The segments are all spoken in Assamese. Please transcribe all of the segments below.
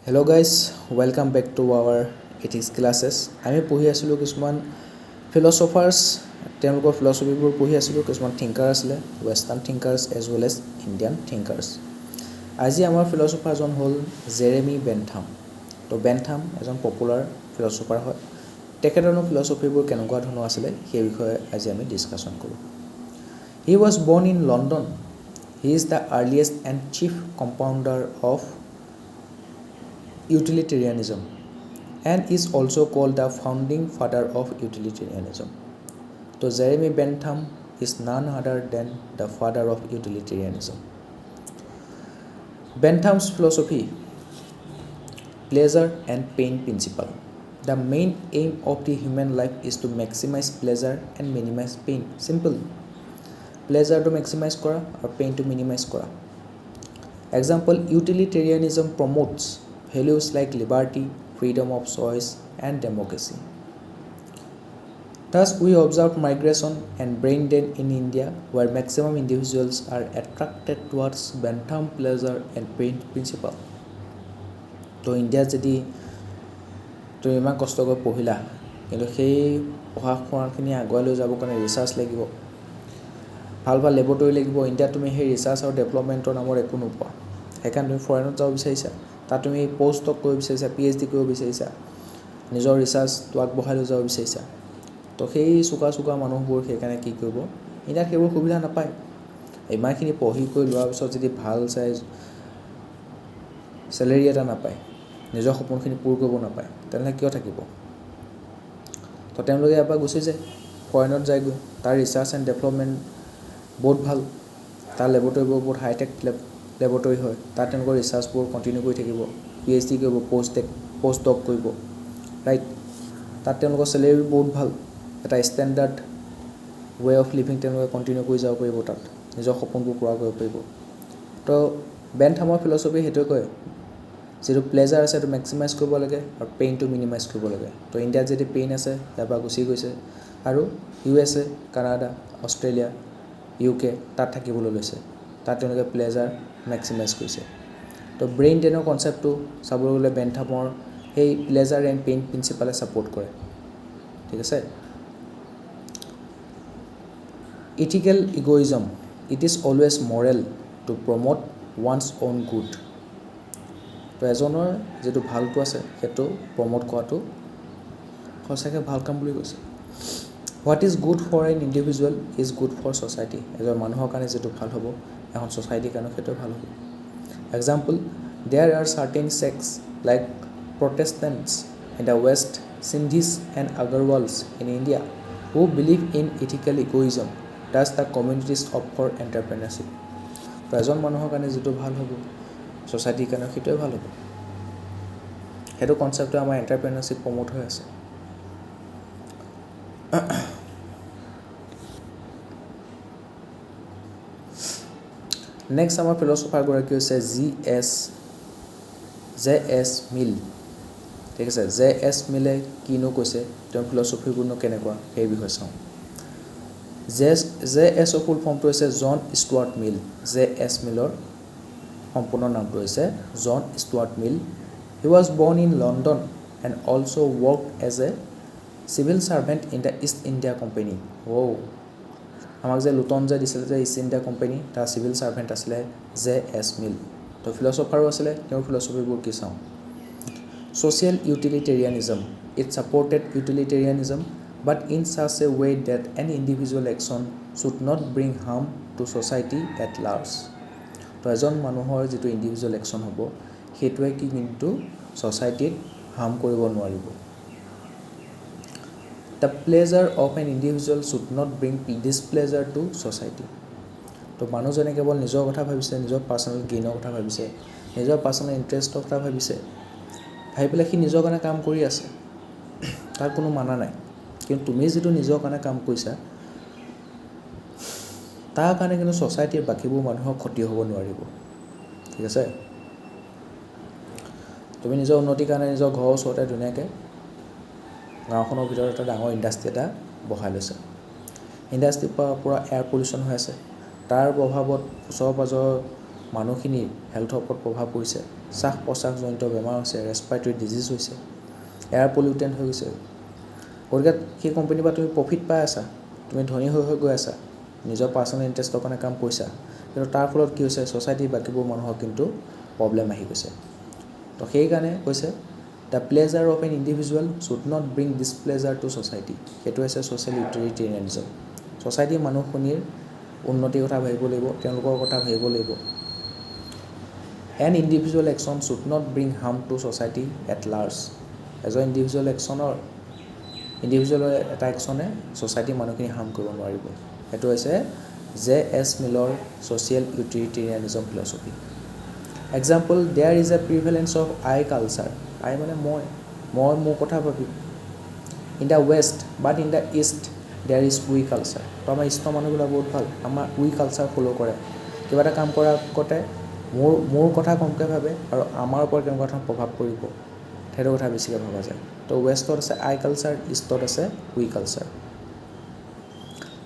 Hello guys, welcome back to our ethics classes. আমি পঢ়ি আছিলোঁ কিছুমান philosophers, তেওঁলোকৰ philosophyবোৰ পঢ়ি আছিলোঁ, কিছুমান thinker আছিলে, western thinkers as well as Indian thinkers. আজি আমাৰ philosopher জন হ'ল জেৰেমি বেন্থাম. তো বেন্থাম এজন পপুলাৰ philosopher হয়. তেখেতৰ philosophyবোৰ কেনেকুৱা ধৰণৰ আছিলে সেই বিষয়ে আজি আমি ডিসকাশন কৰোঁ. He was born in London. He is the earliest and chief compounder of utilitarianism and is also called the founding father of utilitarianism. So Jeremy Bentham is none other than the father of utilitarianism. Bentham's philosophy, pleasure and pain principle. The main aim of the human life is to maximize pleasure and minimize pain. Simple. Pleasure to maximize kora or pain to minimize kora. Example, utilitarianism promotes values like liberty, freedom of choice, and democracy. Thus, we observe migration and brain drain in India, where maximum individuals are attracted towards Bentham pleasure and pain principle. So, India যদি তুমি ইমান কষ্ট কৰি পঢ়িলা, কিন্তু সেই পঢ়া শুনাখিনি আগুৱাই লৈ যাব কাৰণে ৰিচাৰ্চ লাগিব, ভাল ভাল লেবৰেটৰী লাগিব. ইণ্ডিয়াত তুমি সেই ৰিচাৰ্চ আৰু ডেভেলপমেণ্টৰ নামৰ একো নোপোৱা. সেইকাৰণে তুমি ফৰেনত যাব বিচাৰিছা, তাত তুমি পোষ্ট ডক কৰিব বিচাৰিছা, PhD কৰিব বিচাৰিছা, নিজৰ ৰিচাৰ্চটো আগবঢ়াই লৈ যাব বিচাৰিছা. তো সেই চোকা মানুহবোৰ সেইকাৰণে কি কৰিব, ইণ্ডিয়াত সেইবোৰ সুবিধা নাপায়. ইমানখিনি পঢ়ি কৰি লোৱাৰ পিছত যদি ভাল চাই চেলেৰি এটা নাপায়, নিজৰ সপোনখিনি পূৰ কৰিব নাপায়, তেনেহ'লে কিয় থাকিব? তো তেওঁলোকে ইয়াৰ পৰা গুচি যায়, ফৰেনত যায়গৈ. তাৰ ৰিচাৰ্চ এণ্ড ডেভেলপমেণ্ট বহুত ভাল, তাৰ লেবৰেটৰীবোৰ বহুত হাইটেক লেবৰেটৰী হয়. তাত তেওঁলোকৰ ৰিচাৰ্চবোৰ কণ্টিনিউ কৰি থাকিব, PhD কৰিব, পোষ্ট ডক কৰিব, ৰাইট. তাত তেওঁলোকৰ চেলেৰি বহুত ভাল, এটা ষ্টেণ্ডাৰ্ড ৱে অফ লিভিং তেওঁলোকে কণ্টিনিউ কৰি যাব পাৰিব, তাত নিজৰ সপোনবোৰ পূৰা কৰিব পাৰিব. তো বেন্থামৰ ফিলচফি সেইটোৱে কয়, যিটো প্লেজাৰ আছে সেইটো মেক্সিমাইজ কৰিব লাগে আৰু পেইনটো মিনিমাইজ কৰিব লাগে. তো ইণ্ডিয়াত যদি পেইন আছে, ইয়াৰ পৰা গুচি গৈছে আৰু USA, কানাডা, অষ্ট্ৰেলিয়া, UK তাত থাকিবলৈ লৈছে. তাত তেওঁলোকে প্লেজাৰ মেক্সিমাইজ কৰিছে. তো ব্ৰেইন ড্ৰেইনৰ কনচেপ্টটো চাবলৈ গ'লে বেন্থামৰ সেই প্লেজাৰ এণ্ড পেইন প্ৰিন্সিপালে ছাপোৰ্ট কৰে, ঠিক আছে. Ethical egoism, it is always moral to promote one's own good. তো এজনৰ যিটো ভালটো আছে সেইটো প্ৰমোট কৰাটো সঁচাকৈ ভাল কাম বুলি কৈছে. What is good for an individual is good for society. এজন মানুহৰ কাৰণে যিটো ভাল হ'ব, এখন ছ'চাইটিৰ কাৰণে সেইটোৱে ভাল হ'ব. Example, there are certain sects like Protestants in the West, Sindhis and Agarwals in India who believe in ethical egoism. Thus the communities opt for entrepreneurship. তো এজন মানুহৰ কাৰণে যিটো ভাল হ'ব, ছ'চাইটিৰ কাৰণে সেইটোৱে ভাল হ'ব. সেইটো কনচেপ্টটো আমাৰ এণ্টাৰপ্ৰেনাৰশ্বিপ প্ৰমোট হৈ আছে. নেক্সট আমাৰ ফিলচফাৰগৰাকী হৈছে জে.এছ. মিল, ঠিক আছে. জে.এছ. মিলে কিনো কৈছে, তেওঁৰ ফিলচফিবোৰনো কেনেকুৱা, সেই বিষয়ে চাওঁ. জে.এছৰ ফুল ফৰ্মটো হৈছে জন ষ্টুৱাৰ্ট মিল. জে.এছ. মিলৰ সম্পূৰ্ণ নামটো হৈছে John Stuart Mill. He was born in London and also' work as a civil servant in the East India company. আমাক যে লুটন যে দিছিলে যে ইষ্ট ইণ্ডিয়া কোম্পানী, তাৰ চিভিল ছাৰ্ভেণ্ট আছিলে জে.এছ. মিল. তো ফিলচফাৰো আছিলে, তেওঁৰ ফিলচফিবোৰ কি চাওঁ. Social utilitarianism, it supported utilitarianism but in such a way that an individual action should not bring harm to society at large. তো এজন মানুহৰ যিটো ইণ্ডিভিজুৱেল একশ্যন হ'ব, সেইটোৱে কি কিন্তু ছ'চাইটিত হাৰ্ম কৰিব নোৱাৰিব. The pleasure of an individual should not bring displeasure to society. তো মানুহজনে কেৱল নিজৰ কথা ভাবিছে, নিজৰ পাৰ্চনেল গেইনৰ কথা ভাবিছে, নিজৰ পাৰ্চনেল ইণ্টাৰেষ্টৰ কথা ভাবি পেলাই সি নিজৰ কাৰণে কাম কৰি আছে, তাৰ কোনো মানা নাই. কিন্তু তুমি যিটো নিজৰ কাৰণে কাম কৰিছা, তাৰ কাৰণে কিন্তু ছ'চাইটিৰ বাকীবোৰ মানুহৰ ক্ষতি হ'ব নোৱাৰিব, ঠিক আছে. তুমি নিজৰ উন্নতিৰ কাৰণে নিজৰ ঘৰৰ ওচৰতে ধুনীয়াকৈ গাঁওখনৰ ভিতৰত এটা ডাঙৰ ইণ্ডাষ্ট্ৰি এটা বহাই লৈছে. ইণ্ডাষ্ট্ৰিৰ পৰা এয়াৰ পলিউশ্যন হৈ আছে, তাৰ প্ৰভাৱত ওচৰ পাঁজৰ মানুহখিনিৰ হেল্থৰ ওপৰত প্ৰভাৱ পৰিছে, শ্বাস প্ৰশ্বাসজনিত বেমাৰ হৈছে, ৰেছপাইৰেটৰী ডিজিজ হৈছে, এয়াৰ পলিউটেণ্ট হৈ গৈছে। গতিকে সেই কোম্পানীৰ পৰা তুমি প্ৰফিট পাই আছা, তুমি ধনী হৈ গৈ আছা, নিজৰ পাৰ্চনেল ইণ্টাৰেষ্টৰ কাৰণে কাম কৰিছা, কিন্তু তাৰ ফলত কি হৈছে ছ'চাইটিৰ বাকীবোৰ মানুহৰ কিন্তু প্ৰব্লেম আহি গৈছে। তো সেইকাৰণে কৈছে the pleasure of an individual should not bring displeasure to society. সেইটো হৈছে ছ'চিয়েল ইউটিলিটেৰিয়ানিজম। ছ'চাইটিৰ মানুহখিনিৰ উন্নতিৰ কথা ভাবিব লাগিব, তেওঁলোকৰ কথা ভাবিব লাগিব। An individual action should not bring harm to society at large. এজন ইণ্ডিভিজুৱেলৰ এটা একশ্যনে ছ'চাইটিৰ মানুহখিনি হাৰ্ম কৰিব নোৱাৰিব। সেইটো হৈছে J.S. মিলৰ social utilitarianism philosophy. Example, there is a prevalence of I culture. I মানে মই মোৰ কথা ভাবি। In the west but in the east there is we culture. তো আমাৰ ইষ্টৰ মানুহবিলাক বহুত ভাল, আমাৰ উই কালচাৰ ফ'ল' কৰে। কিবা এটা কাম কৰাৰ আগতে মোৰ কথা কমকৈ ভাবে আৰু আমাৰ ওপৰত কেনেকুৱা ধৰণৰ প্ৰভাৱ পৰিব সেইটো কথা বেছিকৈ ভবা যায়। তো ৱেষ্টত আছে আই কালচাৰ, ইষ্টত আছে we culture.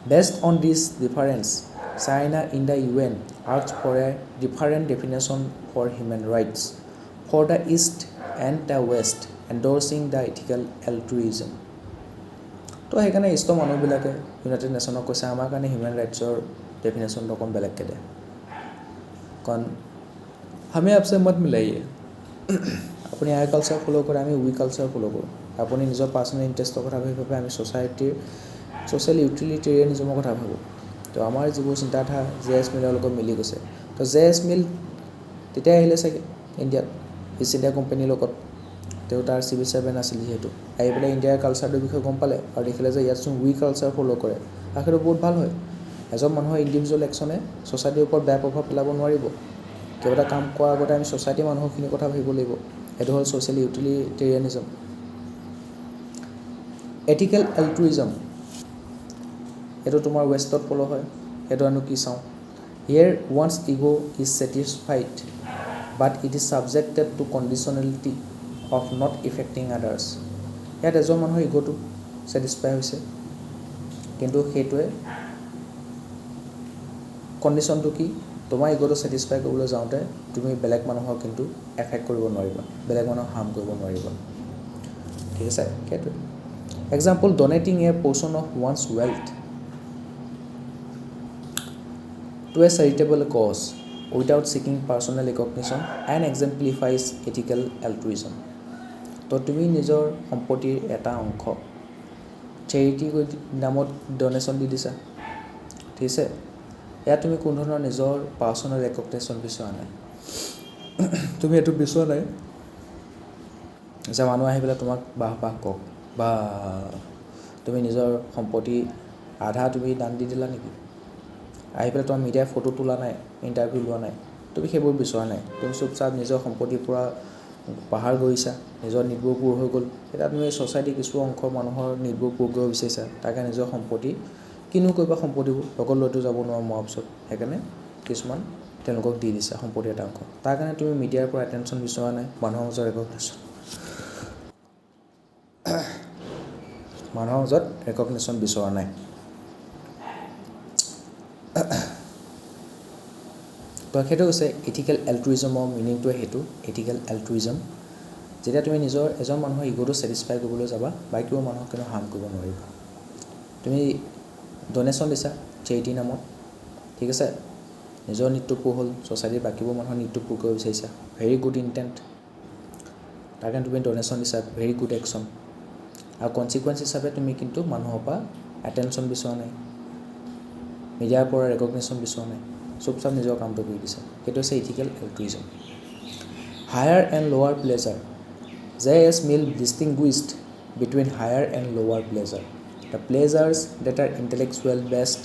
Based on this difference China in the UN asks for a different definition for human rights for the east and the west endorsing the ethical altruism. তো সেইকাৰণে ইষ্টৰ মানুহবিলাকে ইউনাইটেড নেশ্যনক কৈছে আমাৰ কাৰণে হিউমেন ৰাইটছৰ ডেফিনেশ্যনটো অকণ বেলেগকৈ দে, কাৰণ আমি আপছে মত মিলাইয়ে। আপুনি আই কালচাৰ ফ'ল' কৰে, আমি উই কালচাৰ ফ'ল' কৰোঁ। আপুনি নিজৰ পাৰ্চনেল ইণ্টাৰেষ্টৰ কথা ভাবি আমি ছ'চিয়েল ইউটিলিটেৰিয়ানিজমৰ কথা ভাবোঁ। তো আমাৰ যিবোৰ চিন্তাধাৰা J.S. মিলৰ লগত মিলি গৈছে। তো J.S. মিল তেতিয়া আহিলে চাগে ইণ্ডিয়াত ইষ্ট ইণ্ডিয়া কোম্পানীৰ লগত, তেওঁ তাৰ চিভিল ছাৰ্ভেণ্ট আছিল যিহেতু, আহি পেলাই ইণ্ডিয়াৰ কালচাৰটোৰ বিষয়ে গম পালে আৰু দেখিলে যে ইয়াতচোন উই কালচাৰ ফ'ল' কৰে, আৰু সেইটো বহুত ভাল হয়। এজন মানুহৰ ইণ্ডিভিজুৱেল একশ্যনে ছ'চাইটিৰ ওপৰত বেয়া প্ৰভাৱ পেলাব নোৱাৰিব। কিবা এটা কাম কৰাৰ আগতে আমি ছ'চাইটিৰ মানুহখিনিৰ কথা ভাবিব লাগিব। সেইটো হ'ল ছ'চিয়েল ইউটিলিটেৰিয়ানিজম। এথিকেল এল্ট্ৰুইজম, সেইটো তোমাৰ ৱেষ্টত ফ'ল' হয়। সেইটো আমি কি চাওঁ, here one's ego' is satisfied but it is subjected to conditionality of not affecting others. ইয়াত এজন মানুহৰ ইগ'টো ছেটিছফাই হৈছে, কিন্তু সেইটোৱে কণ্ডিশ্যনটো কি, তোমাৰ ইগ'টো ছেটিছফাই কৰিবলৈ যাওঁতে তুমি বেলেগ মানুহক কিন্তু এফেক্ট কৰিব নোৱাৰিবা, বেলেগ মানুহক হাৰ্ম কৰিব নোৱাৰিবা। ঠিক আছে, সেইটোৱে। Example, donating a portion of one's wealth to a charitable cause without seeking personal recognition and exemplifies ethical altruism. তো তুমি নিজৰ সম্পত্তিৰ এটা অংশ চেৰিটি নামত ডনেশ্যন দি দিছা, ঠিক আছে। ইয়াত তুমি কোনো ধৰণৰ নিজৰ পাৰ্চনেল ৰেকগনেশ্যন বিচৰা নাই। তুমি এইটো বিচৰা নাই যে মানুহ আহি পেলাই তোমাক বাহ কওক, বা তুমি নিজৰ সম্পত্তি আধা তুমি দান দি দিলা নেকি, আহি পেলাই তোমাৰ মিডিয়াই ফটো তোলা নাই, ইণ্টাৰভিউ লোৱা নাই, তুমি সেইবোৰ বিচৰা নাই। তুমি চুপচাপ নিজৰ সম্পত্তিৰ পৰা পাহাৰ গঢ়িছা, নিজৰ নিদবোৰ পূৰ হৈ গ'ল। এতিয়া তুমি ছ'চাইটিৰ কিছু অংশ মানুহৰ নিদবোৰ পূৰ কৰিব বিচাৰিছা, তাকে নিজৰ সম্পত্তি কিনো কৰিবা, সম্পত্তিবোৰ লগত লৈতো যাব নোৱাৰো মৰাৰ পিছত, সেইকাৰণে কিছুমান তেওঁলোকক দি দিছা সম্পত্তিৰ এটা অংশ। তাৰ কাৰণে তুমি মিডিয়াৰ পৰা এটেনশ্যন বিচৰা নাই, মানুহৰ মাজত ৰেকগনেশ্যন বিচৰা নাই। তো সেইটো হৈছে ইথিকেল এল্ট্ৰুইজমৰ মিনিংটোৱে সেইটো। ইথিকেল এল্ট্ৰুইজম, যেতিয়া তুমি নিজৰ এজন মানুহৰ ইগ'টো ছেটিছফাই কৰিবলৈ যাবা, বাকীবোৰ মানুহক কিন্তু হাৰ্ম কৰিব নোৱাৰিবা। তুমি ডনেশ্যন দিছা চেৰিটি নামত, ঠিক আছে, নিজৰ নিডটো পূৰ হ'ল, ছ'চাইটিৰ বাকীবোৰ মানুহৰ নিডটো পূৰ কৰিব বিচাৰিছা, ভেৰি গুড ইণ্টেণ্ট, তাৰ কাৰণে তুমি ডনেশ্যন দিছা, ভেৰি গুড একশ্যন। আৰু কনচিকুৱেঞ্চ হিচাপে তুমি কিন্তু মানুহৰ পৰা এটেনশ্যন বিচৰা নাই, মিডিয়াৰ পৰা ৰেকগনেশ্যন বিচৰা নাই, চুপচাপ নিজৰ কামটো কৰি দিছে। সেইটো হৈছে ইথিকেল এল্ট্ৰুইজম। হায়াৰ এণ্ড লোৱাৰ pleasure, J.S. Mill distinguished between higher and lower pleasure. The pleasures that are intellectual based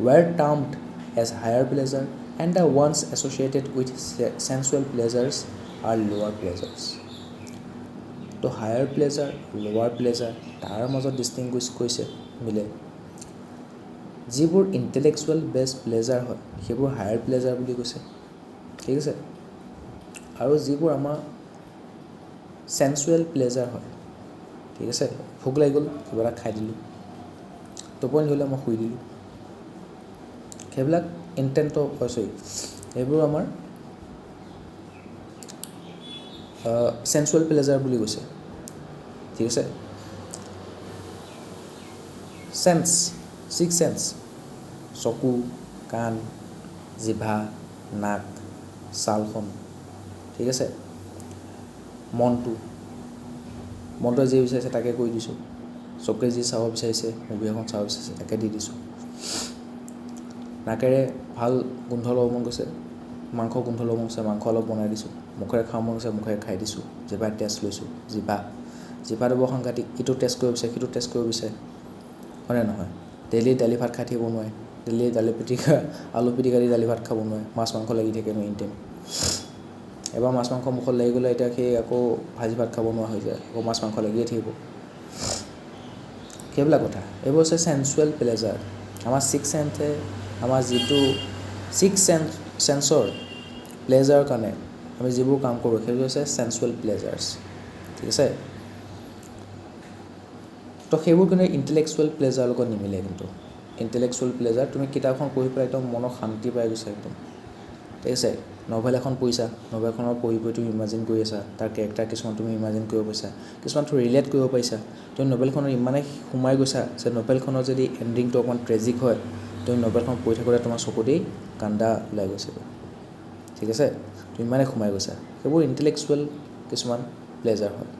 were termed as higher pleasure, and the ones associated with sensual pleasures are lower pleasures. তো হায়াৰ প্লেজাৰ, লোৱাৰ প্লেজাৰ, তাৰ মাজত ডিষ্টিংগুইছ কৰিছে মিলে। যিবোৰ ইণ্টেলেকচুৱেল বেছড প্লেজাৰ হয় সেইবোৰ হায়াৰ প্লেজাৰ বুলি কৈছে, ঠিক আছে। আৰু যিবোৰ আমাৰ চেন্সুৱেল প্লেজাৰ হয়, ঠিক আছে, ভোক লাগি গ'ল কিবা এটা খাই দিলোঁ, টোপনি ধৰিলে মই শুই দিলোঁ, সেইবিলাক ইণ্টেণ্টৰ সেইবোৰ আমাৰ চেঞ্চুৱেল প্লেজাৰ বুলি কৈছে, ঠিক আছে। চেন্স, 6 চেন্স, চকু, কাণ, জিভা, নাক, ছালখন, ঠিক আছে। মনটোৱে যি বিচাৰিছে তাকে কৈ দিছোঁ, চকুৱে যি চাব বিচাৰিছে, মুভি এখন চাব বিচাৰিছে তাকে দি দিছোঁ। নাকেৰে ভাল গোন্ধ ল'ব মন গৈছে, মাংস গোন্ধ ল'ব মন গৈছে, মাংস অলপ বনাই দিছোঁ। মুখেৰে খাব মন গৈছে, মুখেৰে খাই দিছোঁ। জিভাৰ টেষ্ট লৈছোঁ, জিভাটো বৰ সাংঘাতিক, ইটো টেষ্ট কৰিব বিচাৰে, সিটো টেষ্ট কৰিব বিচাৰে, হয়নে নহয়। ডেইলি দালি ভাত খাই থাকিব নোৱাৰে, ডেইলি দালি পিটিকা আলু পিটিকা দি দালি ভাত খাব নোৱাৰে, মাছ মাংস লাগি থাকে এনি টাইম। এবাৰ মাছ মাংস মুখত লাগি গ'লে এতিয়া সেই আকৌ ভাজি ভাত খাব নোৱাৰা হৈ যায়, আকৌ মাছ মাংস লাগিয়ে থাকিব। সেইবিলাক কথা, এইবোৰ হৈছে চেঞ্চুৱেল প্লেজাৰ। আমাৰ 6 চেন্সে আমাৰ যিটো 6 চেন্সৰ প্লেজাৰৰ কাৰণে আমি যিবোৰ কাম কৰোঁ সেইবোৰ হৈছে চেঞ্চুৱেল প্লেজাৰ্ছ, ঠিক আছে। তো সেইবোৰ কিন্তু ইণ্টেলেকচুৱেল প্লেজাৰৰ লগত নিমিলে। কিন্তু ইণ্টেলেকচুৱেল প্লেজাৰ তুমি কিতাপখন পঢ়ি পেলাই একদম মনত শান্তি পাই গৈছা একদম, ঠিক আছে। নভেল এখন পঢ়িছা, নভেলখনৰ পঢ়ি তুমি ইমাজিন কৰি আছা, তাৰ কেৰেক্টাৰ কিছুমান তুমি ইমাজিন কৰিব পাৰিছা, কিছুমান তুমি ৰিলেট কৰিব পাৰিছা। তুমি নভেলখনত ইমানেই সোমাই গৈছা যে নভেলখনৰ যদি এণ্ডিংটো অকণমান ট্ৰেজিক হয়, তুমি নভেলখন পঢ়ি থাকোঁতে তোমাৰ চকুতেই কান্দা ওলাই গৈছে, ঠিক আছে। তুমি ইমানেই সোমাই গৈছা, সেইবোৰ ইণ্টেলেকচুৱেল কিছুমান প্লেজাৰ হয়।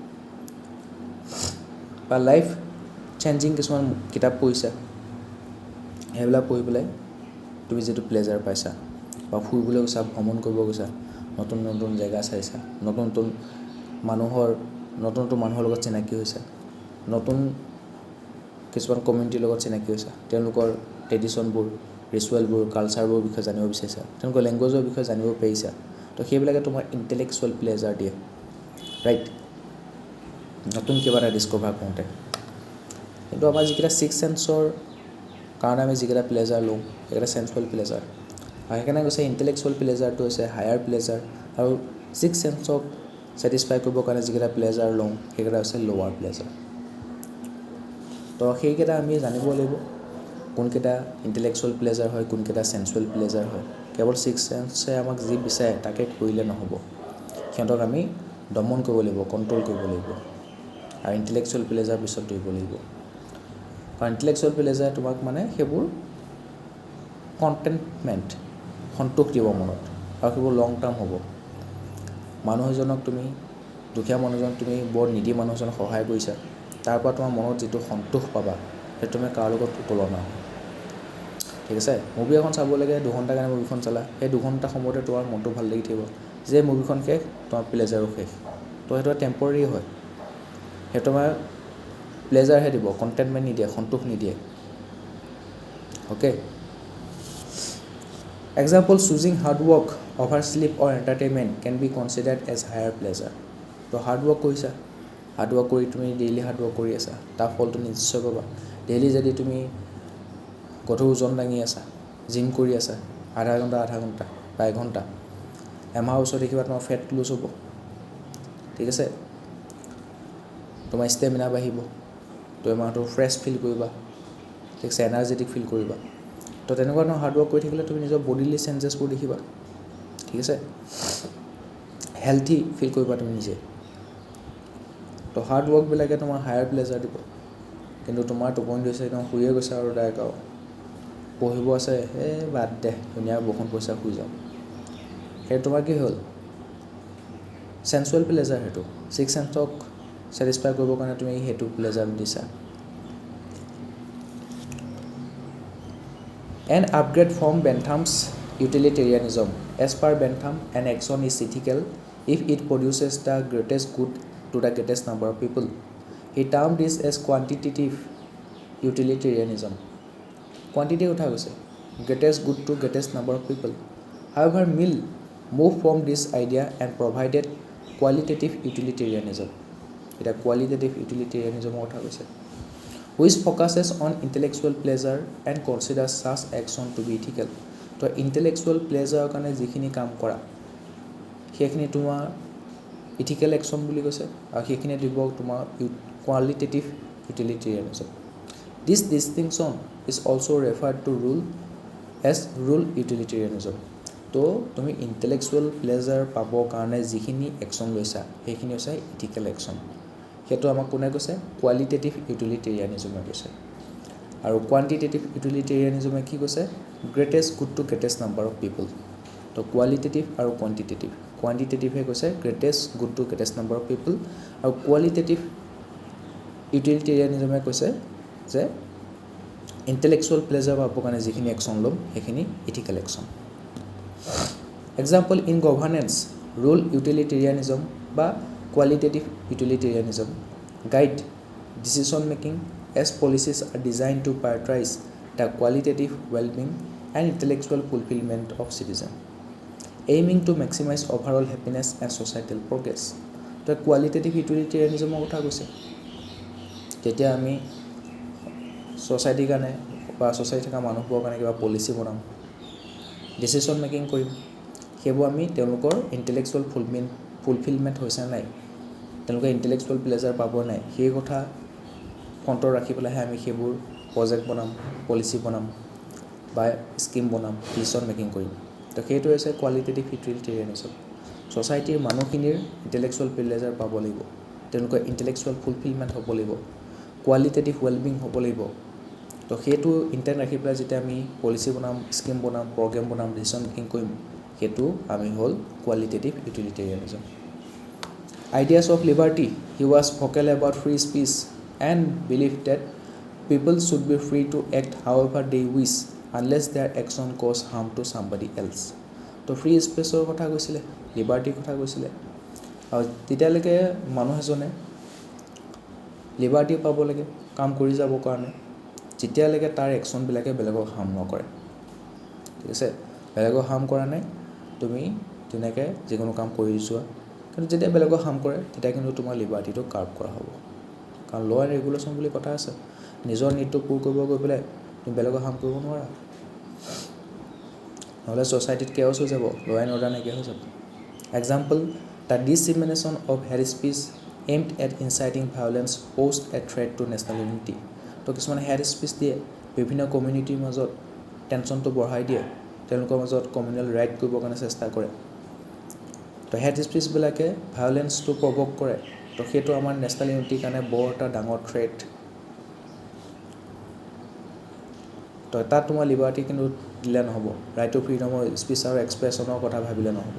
বা লাইফ চেঞ্জিং কিছুমান কিতাপ পঢ়িছা, সেইবিলাক পঢ়ি পেলাই তুমি যিটো প্লেজাৰ পাইছা, বা ফুৰিবলৈ গৈছা, ভ্ৰমণ কৰিব গৈছা, নতুন নতুন জেগা চাইছা, নতুন নতুন মানুহৰ লগত চিনাকি হৈছা, নতুন কিছুমান কমিউনিটিৰ লগত চিনাকি হৈছা, তেওঁলোকৰ ট্ৰেডিশ্যনবোৰ, ৰিচুৱেলবোৰ, কালচাৰবোৰ বিষয়ে জানিব বিচাৰিছা, তেওঁলোকৰ লেংগুৱেজৰ বিষয়ে জানিব পাৰিছা। তো সেইবিলাকে তোমাৰ ইণ্টেলেকচুৱেল প্লেজাৰ দিয়ে, ৰাইট, নতুন কিবা এটা ডিছকভাৰ কৰোঁতে। কিন্তু আমাৰ যিকেইটা 6 চেন্সৰ কাৰণে আমি যিকেইটা প্লেজাৰ লওঁ সেইকেইটা চেঞ্চুৱেল প্লেজাৰ, আৰু সেইকাৰণে কৈছে ইণ্টেলেকচুৱেল প্লেজাৰটো হৈছে হায়াৰ প্লেজাৰ, আৰু 6 চেন্সক ছেটিছফাই কৰিবৰ কাৰণে যিকেইটা প্লেজাৰ লওঁ সেইকেইটা হৈছে লৱাৰ প্লেজাৰ। তো সেইকেইটা আমি জানিব লাগিব, কোনকেইটা ইণ্টেলেকচুৱেল প্লেজাৰ হয়, কোনকেইটা চেঞ্চুৱেল প্লেজাৰ হয়। কেৱল 6 চেন্সে আমাক যি বিচাৰে তাকে কৰিলে নহ'ব, সিহঁতক আমি দমন কৰিব লাগিব, কণ্ট্ৰল কৰিব লাগিব, আৰু ইণ্টেলেকচুৱেল প্লেজাৰ পিছত ধৰিব লাগিব। কাৰণ ইণ্টেলেকচুৱেল প্লেজাৰে তোমাক মানে সেইবোৰ কণ্টেণ্টমেণ্ট, সন্তোষ দিব মনত, আৰু সেইবোৰ লং টাৰ্ম হ'ব। মানুহ এজনক তুমি, দুখীয়া মানুহজনক তুমি বৰ নিডি মানুহ এজনক সহায় কৰিছা, তাৰ পৰা তোমাৰ মনত যিটো সন্তোষ পাবা সেইটো তুমি কাৰো লগত তুলনা হয়, ঠিক আছে। মুভি এখন চাব লাগে, 2 ঘণ্টাৰ কাৰণে মুভিখন চালা, সেই 2 ঘণ্টা সময়তে তোমাৰ মনটো ভাল লাগি থাকিব, যে মুভিখন শেষ তোমাৰ প্লেজাৰো শেষ। তো সেইটো টেম্পৰেৰী হয়, সেইটো তোমাৰ প্লেজাৰহে দিব, কণ্টেণ্টমেণ্ট নিদিয়ে, সন্তোষ নিদিয়ে, okay. Example, choosing hard work over sleep or entertainment can be considered as higher pleasure. তো হাৰ্ডৱৰ্ক কৰিছা, হাৰ্ডৱৰ্ক কৰি তুমি ডেইলি হাৰ্ডৱৰ্ক কৰি আছা, তাৰ ফলটো নিশ্চয় পাবা। ডেইলি যদি তুমি গধুৰ ওজন দাঙি আছা, জিম কৰি আছা, আধা ঘণ্টা বা এঘণ্টা, এমাহৰ ওচৰত দেখিবা তোমাৰ ফেট লুজ হ'ব, ঠিক আছে। তোমাৰ ষ্টেমিনা বাঢ়িব, তো এমাহটো ফ্ৰেছ ফিল কৰিবা, ঠিক আছে, এনাৰ্জেটিক ফিল কৰিবা। তো তেনেকুৱা ধৰণৰ হাৰ্ডৱৰ্ক কৰি থাকিলে তুমি নিজৰ বডিলি চেঞ্জেছবোৰ দেখিবা, ঠিক আছে, হেল্থি ফিল কৰিবা তুমি নিজে। তো হাৰ্ডৱৰ্কবিলাকে তোমাৰ হায়াৰ প্লেজাৰ দিব। কিন্তু তোমাৰ টোপনি ধৰিছে, একদম শুয়ে গৈছে আৰু ডাইৰেক্ট আৰু পঢ়িব আছে, বাদ দে, ধুনীয়া বৰষুণ পইচা শুই যাওঁ, সেইটো তোমাৰ কি হ'ল, চেঞ্চুৱেল প্লেজাৰ। সেইটো 6 চেন্সক ছেটিছফাই কৰিবৰ কাৰণে তুমি সেইটো প্লেজাৰ দিছা। An upgrade from Bentham's utilitarianism. As per Bentham, an action is ethical if it produces the greatest good to the greatest number of people. He termed this as quantitative utilitarianism. Quantity utha goise, greatest good to greatest number of people. However, Mill moved from this idea and provided qualitative utilitarianism. Eta qualitative utilitarianism utha goise, which focuses on intellectual pleasure and considers such action to be ethical. তো ইণ্টেলেকচুৱেল প্লেজাৰৰ কাৰণে যিখিনি কাম কৰা সেইখিনি তোমাৰ ইথিকেল একশ্যন বুলি কৈছে, আৰু সেইখিনি দিব তোমাৰ qualitative utilitarianism. This distinction is also' referred to rule as rule utilitarianism. তো তো তুমি ইণ্টেলেকচুৱেল প্লেজাৰ পাবৰ কাৰণে যিখিনি একশ্যন লৈছা সেইখিনি হৈছে ইথিকেল একশ্যন সেইটো আমাক কোনে কৈছে কোৱালিটেটিভ ইউটিলিটেৰিয়ানিজমে কৈছে আৰু কোৱান্টিটেটিভ ইউটিলিটেৰিয়ানিজমে কি কৈছে greatest good to greatest number of people তো কোৱালিটেটিভ আৰু কোৱান্টিটেটিভে কৈছে greatest good to greatest number of people আৰু কোৱালিটেটিভ ইউটিলিটেৰিয়ানিজমে কৈছে যে ইণ্টেলেকচুৱেল প্লেজাৰ পাবৰ কাৰণে যিখিনি একশ্যন ল'ম সেইখিনি ethical action example in governance rule utilitarianism বা qualitative utilitarianism guide decision making as policies are designed to prioritize the qualitative well-being and intellectual fulfillment of citizens, aiming to maximize overall happiness and societal progress. তো qualitative utilitarianism কথা কৈছে যেতিয়া আমি সোসাইটিৰ কাৰণে বা সোসাইটি থকা মানুহবোৰৰ কাৰণে কিবা পলিচি বনাম ডিসিশন মেকিং কৰিম সেইবোৰ আমি তেওঁলোকৰ ইন্টেলেকচুৱেল ফুলফিলমেন্ট হৈছে নাই তেওঁলোকে ইন্টেলেকচুৱেল প্লেজাৰ পাব নাই সেই কথা কণ্ট্ৰল ৰাখি পেলাইহে আমি সেইবোৰ প্ৰজেক্ট বনাম পলিচি বনাম বা স্কিম বনাম ডিচিশ্যন মেকিং কৰিম তো সেইটো হৈছে কোৱালিটেটিভ ইউটিলিটেৰিয়ানিজম সোসাইটিৰ মানুহখিনিৰ ইণ্টেলেকচুৱেল প্লেজাৰ পাব লাগিব তেওঁলোকৰ ইণ্টেলেকচুৱেল ফুলফিলমেণ্ট হ'ব লাগিব কোৱালিটেটিভ ৱেলবিং হ'ব লাগিব তো সেইটো ইণ্টেণ্ট ৰাখি পেলাই যেতিয়া আমি পলিচি বনাম স্কিম বনাম প্ৰগ্ৰেম বনাম ডিচিশ্যন মেকিং কৰিম সেইটো আমি হ'ল qualitative utilitarianism ideas of liberty he was vocal about free speech and believed that people should be free to act however they wish unless their action cause harm to somebody else. তো ফ্ৰী স্পেচৰ কথা কৈছিলে লিবাৰ্টিৰ কথা কৈছিলে আৰু তেতিয়ালৈকে মানুহ এজনে লিবাৰ্টি পাব লাগে কাম কৰি যাবৰ কাৰণে যেতিয়ালৈকে তাৰ একশ্যনবিলাকে বেলেগক হাৰ্ম নকৰে ঠিক আছে বেলেগক হাৰ্ম কৰা নাই তুমি তেনেকৈ যিকোনো কাম কৰি যোৱা কিন্তু যেতিয়া বেলেগক হাৰ্ম কৰে তেতিয়া কিন্তু তোমাৰ লিবাৰ্টিটো কাৰ্ভ কৰা হ'ব কাৰণ ল' এণ্ড ৰেগুলেশ্যন বুলি কথা আছে নিজৰ নীডটো পূৰ কৰিব গৈ পেলাই তুমি বেলেগক হাৰ্ম কৰিব নোৱাৰা নহ'লে ছ'চাইটিত কেঅছ হৈ যাব ল' এণ্ড অৰ্ডাৰ নাইকিয়া হৈ যাব example the dissemination of hate speech aimed at inciting violence posed a threat to national unity তো কিছুমানে হেড স্পীচ দিয়ে বিভিন্ন কমিউনিটিৰ মাজত টেনশ্যনটো বঢ়াই দিয়ে তেওঁলোকৰ মাজত কমিউনেল ৰাইট কৰিবৰ কাৰণে চেষ্টা কৰে তো হেড স্পীচবিলাকে ভায়োলেন্সটো প্ৰভোক কৰে তো সেইটো আমাৰ নেশ্যনেল ইউনিটিৰ কাৰণে বৰ এটা ডাঙৰ থ্ৰেট তো তাত তোমাৰ লিবাৰ্টি কিন্তু দিলে নহ'ব right to freedom of speech আৰু এক্সপ্ৰেছনৰ কথা ভাবিলে নহ'ব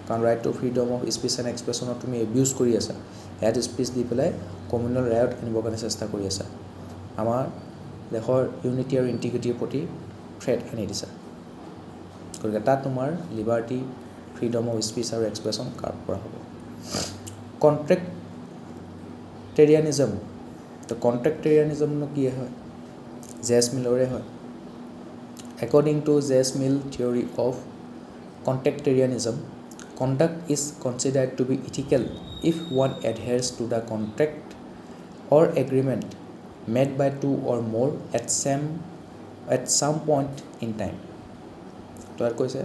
কাৰণ right to freedom of speech and এক্সপ্ৰেছনত তুমি এবিউজ কৰি আছা হেড স্পীচ দি পেলাই কমিউনেল ৰাইট আনিবৰ কাৰণে চেষ্টা কৰি আছা আমাৰ দেশৰ ইউনিটি আৰু ইণ্টিগ্ৰিটিৰ প্ৰতি থ্ৰেট আনি দিছা গতিকে তাত তোমাৰ লিবাৰ্টি ফ্ৰীডম অফ স্পীচ আৰু এক্সপ্ৰেছন কাৰ্ভ কৰা হ'ব কণ্ট্ৰেক্টেৰিয়ানিজম তো কণ্ট্ৰেক্টেৰিয়ানিজমনো কি হয় জেছ মিলৰে হয় According to J.S. Mill theory of contractarianism, conduct is considered to be ethical if one adheres to the contract or agreement made by two or more at some point in time. তো আর কৈছে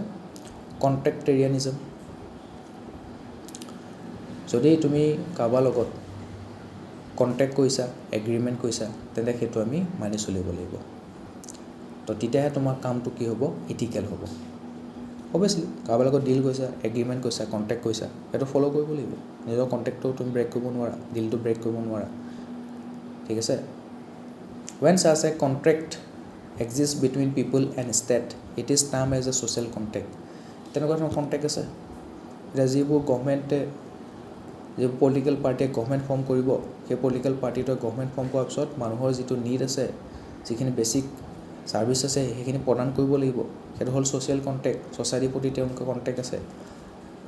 contractarianism যদি তুমি কাৰোবাৰ লগত কণ্ট্ৰেক্ট কৰিছা এগ্ৰিমেণ্ট কৰিছা তেন্তে সেইটো আমি মানি চলিব লাগিব তো তেতিয়াহে তোমাৰ কামটো কি হ'ব ইথিকেল হ'ব অবভিয়াছলি কাৰোবাৰ লগত ডিল কৰিছা এগ্ৰিমেণ্ট কৰিছা কণ্ট্ৰেক্ট কৰিছা সেইটো ফ'ল' কৰিব লাগিব নিজৰ কণ্ট্ৰেক্টটো তুমি ব্ৰেক কৰিব নোৱাৰা ডিলটো ব্ৰেক কৰিব নোৱাৰা ঠিক আছে when such a contract exists between people and state it is termed as a social contract তেনেকুৱা ধৰণৰ কণ্ট্ৰেক্ট আছে এতিয়া যিবোৰ গভৰ্ণমেণ্টে যে পলিটিকেল পাৰ্টিয়ে গভৰ্ণমেণ্ট ফৰ্ম কৰিব সেই পলিটিকেল পাৰ্টিটোৱে গভৰ্ণমেণ্ট ফৰ্ম কৰাৰ পিছত মানুহৰ যিটো নীড আছে যিখিনি বেছিক ছাৰ্ভিচ আছে সেইখিনি প্ৰদান কৰিব লাগিব সেইটো হ'ল ছ'চিয়েল কণ্ট্ৰেক্ট ছ'চাইটিৰ প্ৰতি তেওঁলোকৰ কণ্ট্ৰেক্ট আছে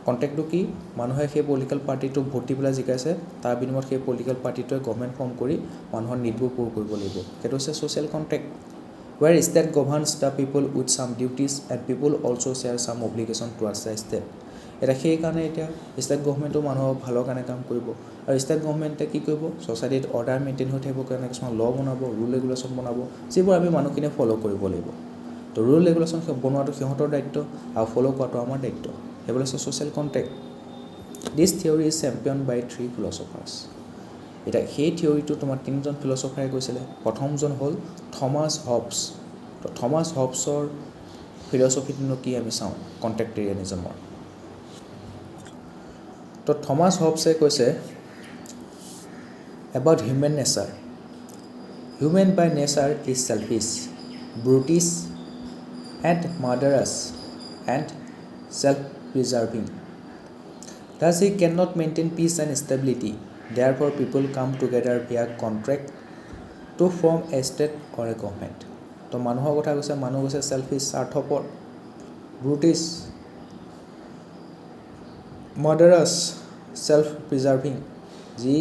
কণ্ট্ৰেক্টটো কি মানুহে সেই পলিটিকেল পাৰ্টিটো ভোট দি পেলাই জিকাইছে তাৰ বিনিময়ত সেই পলিটিকেল পাৰ্টিটোৱে গভৰ্ণমেণ্ট ফৰ্ম কৰি মানুহৰ নীডবোৰ পূৰ কৰিব লাগিব সেইটো হৈছে social contract where state governs the people with some duties and people also share some obligation towards the state এটা সেইকাৰণে এতিয়া ষ্টেট গভৰ্ণমেণ্টো মানুহৰ ভালৰ কাৰণে কাম কৰিব আৰু ষ্টেট গভৰ্ণমেণ্টে কি কৰিব ছ'চাইটিত অৰ্ডাৰ মেইনটেইন হৈ থাকিবৰ কাৰণে কিছুমান ল' বনাব ৰুল ৰেগুলেশ্যন বনাব যিবোৰ আমি মানুহখিনিয়ে ফ'ল' কৰিব লাগিব তো ৰুল ৰেগুলেশ্যন বনোৱাটো সিহঁতৰ দায়িত্ব আৰু ফ'ল' কৰাটো আমাৰ দায়িত্ব সেইবোৰ হৈছে social contract this theory is champion by 3 philosophers এটা সেই থিয়ৰিটো তোমাৰ তিনিজন ফিলচফাৰে কৈছিলে প্ৰথমজন হ'ল থমাছ হবছ তো থমাছ হবছৰ ফিলচফিটোনো কি আমি চাওঁ কণ্ট্ৰেক্টেৰিয়ানিজমৰ। তো থমাছ হবছে কৈছে about human nature. Human by nature is selfish, brutish, and murderous, and self-preserving. Thus he cannot maintain peace and stability. Therefore people come together via contract to form a state or a government. তো মানুহৰ কথা কৈছে, মানুহ কৈছে selfish, স্বাৰ্থপৰ, brutish, murderous, self-preserving, যি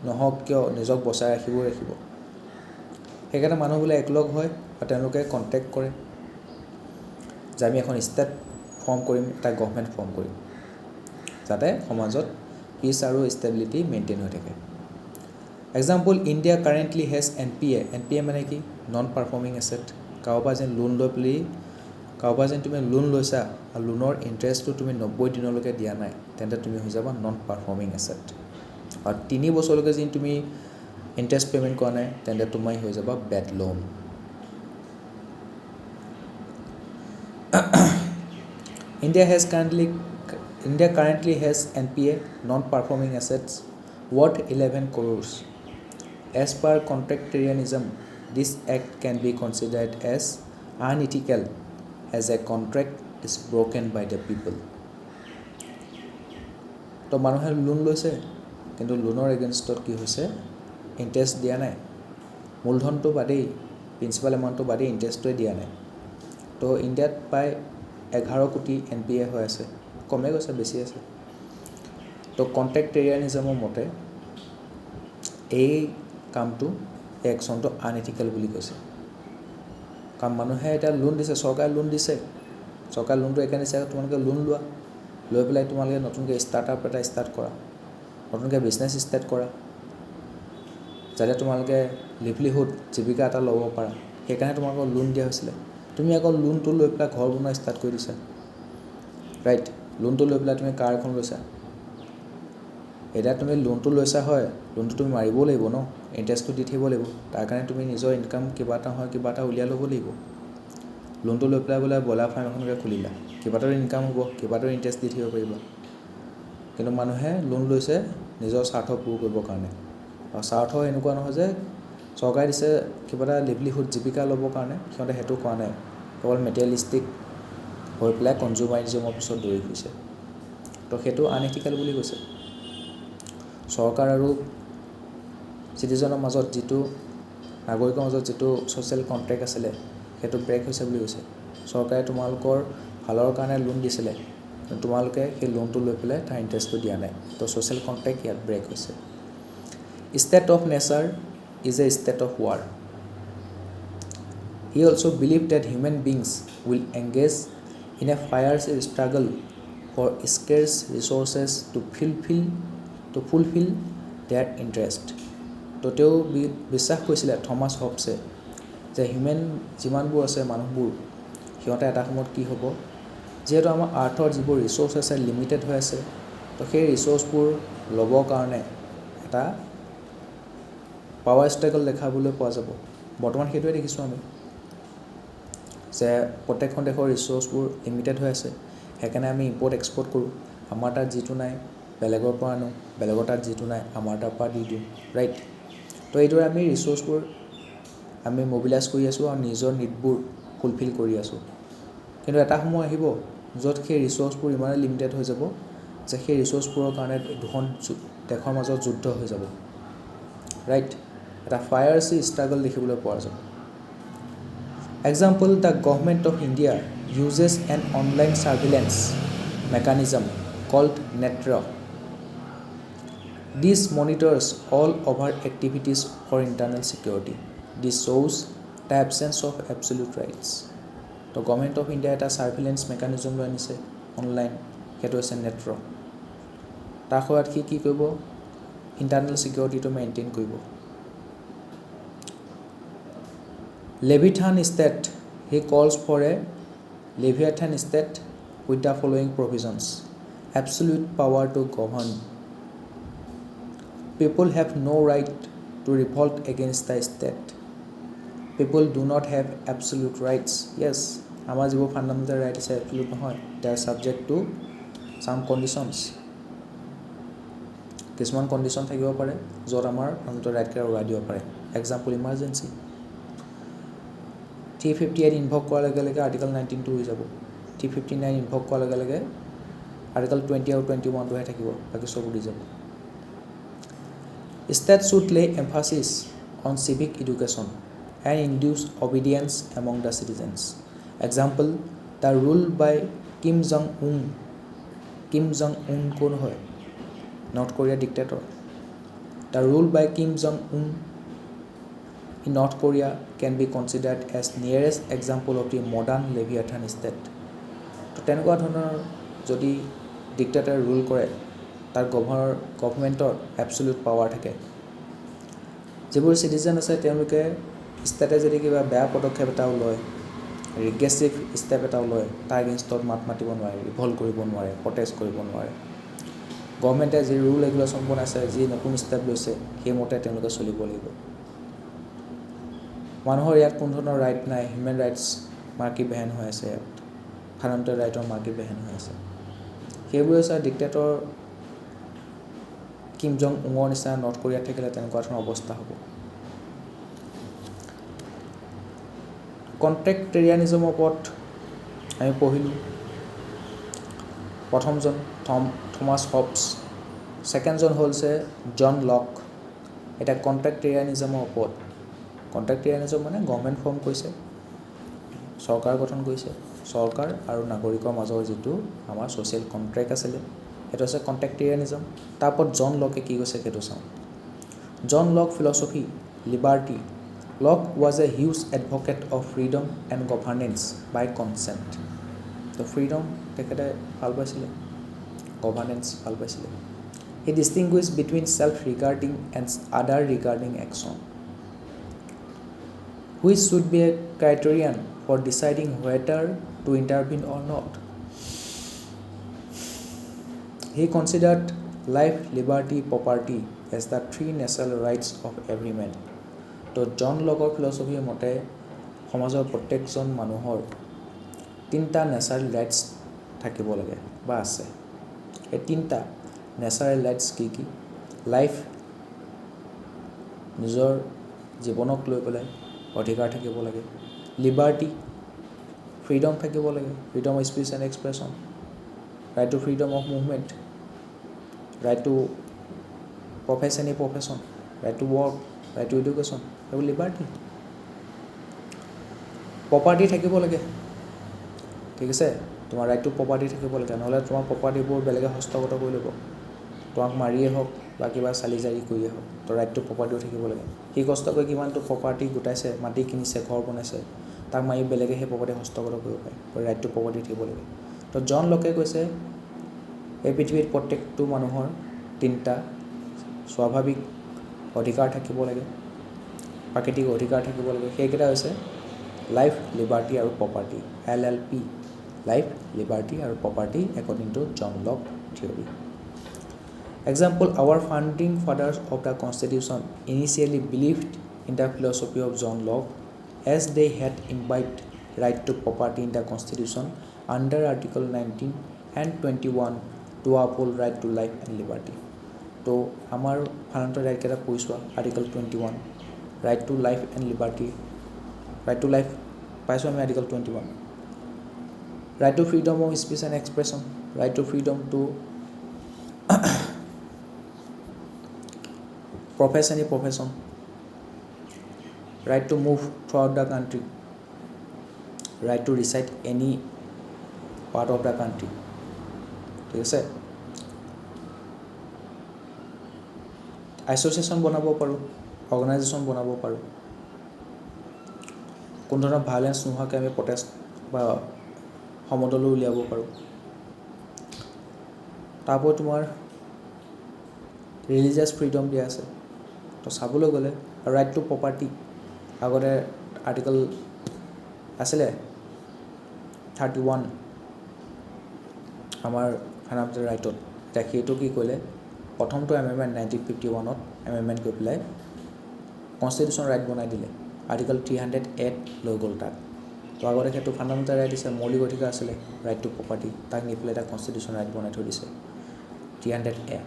নহওক কিয় নিজক বচাই ৰাখিব। সেইকাৰণে মানুহবোৰে একলগ হয় আৰু তেওঁলোকে কণ্টেক্ট কৰে যে আমি এখন ষ্টেট ফৰ্ম কৰিম, এটা গভৰ্ণমেণ্ট ফৰ্ম কৰিম, যাতে সমাজত পিচ আৰু ষ্টেবিলিটি মেইনটেইন হৈ থাকে। Example, India currently has NPA। NPA মানে কি? Non performing asset. কাৰোবাৰ যেন লোন লৈ পেলি, কাৰোবাৰ যেন তুমি লোন লৈছা আৰু লোনৰ ইণ্টাৰেষ্টটো তুমি 90 দিনলৈকে দিয়া নাই, তেন্তে তুমি হৈ যাবা নন পাৰফৰ্মিং এছেট। আৰু 3 বছৰলৈকে যদি তুমি ইণ্টাৰেষ্ট পে'মেণ্ট কৰা নাই, তেন্তে তুমি হৈ যাবা bed loan. India currently has NPA, non-performing assets, worth 11 crores. As per contractarianism, this act can be considered as unethical as a contract is broken by the people. তো মানুহে লোন লৈছে, কিন্তু লোনৰ এগেইনষ্টত কি হৈছে? ইণ্টাৰেষ্ট দিয়া নাই, মূলধনটো বাদেই, প্ৰিন্সিপাল এমাউণ্টটো বাদেই ইণ্টাৰেষ্টটোৱে দিয়া নাই। তো ইণ্ডিয়াত প্ৰায় 11 কোটি NPA হৈ আছে, কমে গৈছে, বেছি আছে। তো কণ্ট্ৰেক্টেৰিয়ানিজমৰ মতে এই কামটো, এই একশ্যনটো আনএথিকেল বুলি কৈছে। কাৰণ মানুহে এতিয়া লোন দিছে, চৰকাৰে লোন দিছে, চৰকাৰে লোনটো এইকাৰণে দিছে, তোমালোকে লোন লোৱা, লৈ পেলাই তোমালোকে নতুনকৈ ষ্টাৰ্টআপ এটা ষ্টাৰ্ট কৰা, নতুনকৈ বিজনেছ ষ্টাৰ্ট কৰা, যাতে তোমালোকে লিভলিহুড জীৱিকা এটা ল'ব পাৰা। সেইকাৰণে তোমালোকক লোন দিয়া হৈছিলে। তুমি আকৌ লোনটো লৈ পেলাই ঘৰ বনোৱা ষ্টাৰ্ট কৰি দিছা, ৰাইট? লোনটো লৈ পেলাই তুমি কাৰ এখন লৈছা। এতিয়া তুমি লোনটো লৈছা হয়, লোনটো তুমি মাৰিবও লাগিব ন, ইণ্টাৰেষ্টটো দি থাকিব লাগিব। তাৰ কাৰণে তুমি নিজৰ ইনকাম কিবা এটা হয় কিবা এটা উলিয়াই ল'ব লাগিব। লোনটো লৈ পেলাই বোলে ব্ৰইলাৰ ফাৰ্ম এখনকৈ খুলিলা, কিবা এটাৰ ইনকাম হ'ব, কিবা এটাৰ ইণ্টাৰেষ্ট দি থাকিব পাৰিবা। কিন্তু মানুহে লোন লৈছে নিজৰ স্বাৰ্থ পূৰ কৰিবৰ কাৰণে। আৰু স্বাৰ্থ এনেকুৱা নহয় যে চৰকাৰে দিছে কিবা এটা লিভলিহুড জীৱিকা ল'বৰ কাৰণে, সিহঁতে সেইটো কোৱা নাই, কেৱল মেটেৰিয়েলিষ্টিক হৈ পেলাই কনজিউমাৰিজমৰ পিছত দৌৰি ফুৰিছে। তো সেইটো আনএথিকেল বুলি কৈছে। চৰকাৰ আৰু চিটিজেনৰ মাজত যিটো, নাগৰিকৰ মাজত যিটো ছ'চিয়েল কণ্ট্ৰেক্ট আছিলে, সেইটো ব্ৰেক হৈছে বুলি কৈছে। চৰকাৰে তোমালোকৰ ভালৰ কাৰণে লোন দিছিলে, তোমালোকে সেই লোনটো লৈ পেলাই তাৰ ইণ্টাৰেষ্টটো দিয়া নাই। তো ছ'চিয়েল কণ্ট্ৰেক্ট ইয়াত ব্ৰেক হৈছে। State of nature is a state of war. He also believed that human beings will engage in a fierce struggle for scarce resources to fulfill their interest. তো তেওঁ বিশ্বাস কৰিছিলে থমাছ হবছে যে হিউমেন যিমানবোৰ আছে মানুহবোৰ, সিহঁতে এটা সময়ত কি হ'ব, যিহেতু আমাৰ আৰ্থৰ যিবোৰ ৰিচোৰ্চ আছে লিমিটেড হৈ আছে, তো সেই ৰিচোৰ্চবোৰ ল'বৰ কাৰণে এটা পাৱাৰ ষ্ট্ৰাগল দেখাবলৈ পোৱা যাব। বৰ্তমান সেইটোৱে দেখিছোঁ আমি, যে প্ৰত্যেকখন দেশৰ ৰিচোৰ্চবোৰ লিমিটেড হৈ আছে। সেইকাৰণে আমি ইম্পৰ্ট এক্সপৰ্ট কৰোঁ, আমাৰ তাত যিটো নাই বেলেগৰ পৰা আনোঁ, বেলেগৰ তাত যিটো নাই আমাৰ তাৰ পৰা দি দিওঁ, ৰাইট? তো এইদৰে আমি ৰিচোৰ্চবোৰ আমি মবিলাইজ কৰি আছোঁ আৰু নিজৰ নিডবোৰ ফুলফিল কৰি আছোঁ। কিন্তু এটা সময় আহিব য'ত সেই ৰিচোৰ্চবোৰ ইমানেই লিমিটেড হৈ যাব যে সেই ৰিচোৰ্চবোৰৰ কাৰণে দুখন দেশৰ মাজত যুদ্ধ হৈ যাব, ৰাইট? এটা ফায়াৰ্চি ষ্ট্ৰাগল দেখিবলৈ পোৱা যাব। Example, the government of India uses an online surveillance mechanism called Netra. This monitors all overt activities for internal security. This shows the absence of absolute rights. তো গভৰ্ণমেণ্ট অফ ইণ্ডিয়া এটা ছাৰ্ভেইলেঞ্চ মেকানিজম লৈ আনিছে অনলাইন, সেইটো হৈছে নেট্ৰ। তাৰ সহায়ত সি কি কৰিব? ইণ্টাৰনেল ছিকিউৰিটিটো মেইনটেইন কৰিব। Leviathan state, he calls for a Leviathan state with the following provisions: absolute power to govern. People have no right to revolt against the state. People do not have absolute rights. Yes, আমাৰ যিবোৰ ফাণ্ডামেণ্টেল ৰাইট আছে এবছলিউট নহয়, they are subject to some conditions. কিছুমান কণ্ডিশ্যন থাকিব পাৰে য'ত আমাৰ ফাণ্ডামেণ্টেল ৰাইটকেইটা উৰাই দিব পাৰে। Example emergency. 358 ইনভক কৰাৰ লগে লগে আৰ্টিকল 19টো হৈ যাব। 359 ইনভক কৰাৰ লগে লগে আৰ্টিকল 20 আৰু 21টোহে থাকিব, বাকী চব উৰি যাব। State should lay emphasis on civic education and induce obedience among the citizens. Example, the rule by Kim Jong-un. Kim Jong-un কোন হয়? North Korea dictator. The rule by Kim Jong-un in North Korea can be considered as nearest example of the modern Leviathan state. তো তেনেকুৱা ধৰণৰ যদি ডিক্টেটৰে ৰুল কৰে, তাৰ গভৰ্ণমেণ্টৰ এবছলিউট পাৱাৰ থাকে। যিবোৰ চিটিজেন আছে তেওঁলোকে ষ্টেটে যদি কিবা বেয়া পদক্ষেপ এটাও লয়, ৰিগ্ৰেছিভ ষ্টেপ এটাও লয়, তাৰ এগেইনষ্টত মাত মাতিব নোৱাৰে, ৰিভল্ট কৰিব নোৱাৰে, প্ৰটেষ্ট কৰিব নোৱাৰে। গভৰ্ণমেণ্টে যি ৰুল ৰেগুলেশ্যন বনাইছে, যি নতুন ষ্টেপ লৈছে, সেইমতে তেওঁলোকে চলিব লাগিব। মানুহৰ ইয়াত কোনো ধৰণৰ ৰাইট নাই, হিউমেন ৰাইটছ মাৰ্কি বেহেন হৈ আছে, ইয়াত ফাণ্ডামেণ্টেল ৰাইটৰ মাৰ্কি বেহেন হৈ আছে। সেইবোৰ হৈছে ডিক্টেটৰ কিম জং উঙৰ নিচিনা নৰ্থ কোৰিয়াত থাকিলে তেনেকুৱা ধৰণৰ অৱস্থা হ'ব। কণ্ট্ৰেক্টেৰিয়ানিজমৰ ওপৰত আমি পঢ়িলোঁ। প্ৰথমজন থমাছ হবছ, ছেকেণ্ডজন হৈছে জন লক। এতিয়া কণ্ট্ৰেক্টেৰিয়ানিজমৰ ওপৰত, কণ্ট্ৰেক্টেৰিয়ানিজম মানে গভৰ্ণমেণ্ট ফৰ্ম কৰিছে, চৰকাৰ গঠন কৰিছে, চৰকাৰ আৰু নাগৰিকৰ মাজৰ যিটো আমাৰ ছ'চিয়েল কণ্ট্ৰেক্ট আছিলে, সেইটো হৈছে কণ্ট্ৰেক্টেৰিয়ানিজম। তাৰ ওপৰত জন লকে কি কৈছে সেইটো চাওঁ। John Locke philosophy, liberty. Locke was a huge advocate of freedom and governance by consent. তো ফ্ৰীডম তেখেতে ভাল পাইছিলে, গভাৰ্নেন্স ভাল পাইছিলে। He distinguish between self regarding and other regarding action, which should be a criterion for deciding whether to intervene or not. He considered life, liberty, property as the three natural rights of every man. তো জন লকৰ ফিলচফিৰ মতে সমাজৰ প্ৰত্যেকজন মানুহৰ তিনিটা নেচাৰেল ৰাইটছ থাকিব লাগে বা আছে। এই তিনিটা নেচাৰেল ৰাইটছ কি কি? লাইফ, নিজৰ জীৱনক লৈ পেলাই অধিকাৰ থাকিব লাগে। লিবাৰ্টি, ফ্ৰীডম থাকিব লাগে, freedom of speech and expression, right to freedom of movement, right to profession, right to work, right to education, সেইবোৰ লিবাৰ্টি। প্ৰপাৰ্টি থাকিব লাগে, ঠিক আছে, তোমাৰ ৰাইট টু প্ৰপাৰ্টি থাকিব লাগে, নহ'লে তোমাৰ প্ৰপাৰ্টিবোৰ বেলেগে হস্তগত কৰি ল'ব, তোমাক মাৰিয়ে হওক বা কিবা চালি জাৰি কৰিয়ে হওক। তো ৰাইট টু প্ৰপাৰ্টিও থাকিব লাগে। সি কষ্ট কৰি কিমানটো প্ৰপাৰ্টি গোটাইছে, মাটি কিনিছে, ঘৰ বনাইছে, তাক মাৰি বেলেগে সেই প্ৰপাৰ্টি হস্তগত কৰিব পাৰে। তো ৰাইট টু প্ৰপাৰ্টি থাকিব লাগে। তো জন লকে কৈছে এই পৃথিৱীত প্ৰত্যেকটো মানুহৰ তিনিটা স্বাভাৱিক অধিকাৰ থাকিব লাগে, প্ৰাকৃতিক অধিকাৰ থাকিব লাগে। সেইকেইটা হৈছে লাইফ, লিবাৰ্টি আৰু প্ৰপাৰ্টি, LLP, লাইফ, লিবাৰ্টি আৰু property according to John Locke theory. Example, our founding fathers of the Constitution initially believed in the philosophy of John Locke as they had imbibed right to property in the Constitution under Article 19 and 21 to uphold right to life and liberty. তো আমাৰ ফাণ্ডামেণ্টেল ৰাইট কেইটা পঢ়ি চোৱা। Article 21, right to life and liberty, right to life পাইছোঁ আমি article 21, right to freedom of speech and expression, right to freedom to profession, right to move throughout the country, right to reside any part of the country, ঠিক আছে। এছ'চিয়েশ্যন বনাব পাৰোঁ, অৰ্গেনাইজেশ্যন বনাব পাৰোঁ, কোনো ধৰণৰ ভাইলেঞ্চ নোহোৱাকৈ আমি প্ৰটেষ্ট বা সমদলো উলিয়াব পাৰোঁ। তাৰপৰা তোমাৰ ৰিলিজিয়াছ ফ্ৰীডম দিয়া আছে। তো চাবলৈ গ'লে ৰাইট টু প্ৰপাৰ্টি, আগতে আৰ্টিকল আছিলে 31 আমাৰ ফাণ্ডামেণ্টেল ৰাইটত। এতিয়া সেইটো কি কৰিলে, প্ৰথমটো এমেণ্ডমেণ্ট 1951ত এমেণ্ডমেণ্ট কৰি পেলাই কনষ্টিটিউশ্যন ৰাইট বনাই দিলে, আৰ্টিকল 308 লৈ গ'ল তাত। তো আগতে সেইটো ফাণ্ডামেণ্টেল ৰাইট দিছে, মৌলিক অধিকাৰ আছিলে ৰাইট টু প্ৰপাৰ্টি, তাক নি পেলাই এটা কনষ্টিটিউশ্যন ৰাইট বনাই থৈ দিছে 300A।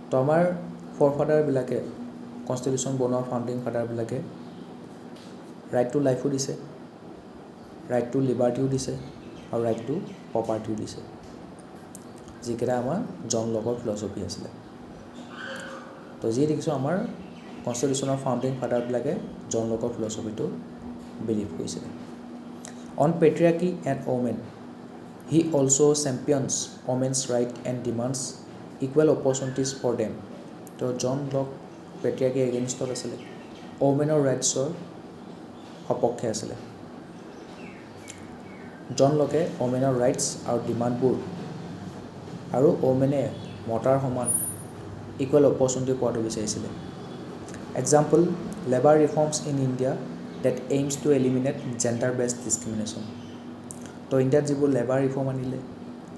তো আমাৰ ফৰফাদাৰবিলাকে কনষ্টিটিউশ্যন বনোৱা ফাউণ্ডিং ফাদাৰবিলাকে ৰাইট টু লাইফো দিছে, ৰাইট টু লিবাৰ্টিও দিছে আৰু ৰাইট টু প্ৰপাৰ্টিও দিছে, যিকেইটা আমাৰ জন লকৰ ফিলচফি আছিলে। তো যি দেখিছোঁ আমাৰ কনষ্টিটিউশ্যনৰ ফাউণ্ডিং ফাদাৰবিলাকে জন লকৰ ফিলচফিটো বিলিভ কৰিছিলে। On patriarchy and women he also' champions women's right and demands equal opportunities for them. তো জন লক পেট্ৰিয়াৰ্কি এগেইনষ্টত আছিলে, ওমেনৰ ৰাইটছৰ সপক্ষে আছিলে। জন লকে ওমেনৰ ৰাইটছ আৰু ডিমাণ্ডবোৰ আৰু ওমেনে মতাৰ সমান ইকুৱেল অপৰচুনিটি পোৱাটো বিচাৰিছিলে। Example, labour reforms in India that aims to eliminate gender based discrimination. তো ইণ্ডিয়াত যিবোৰ লেবাৰ ৰিফৰ্ম আনিলে,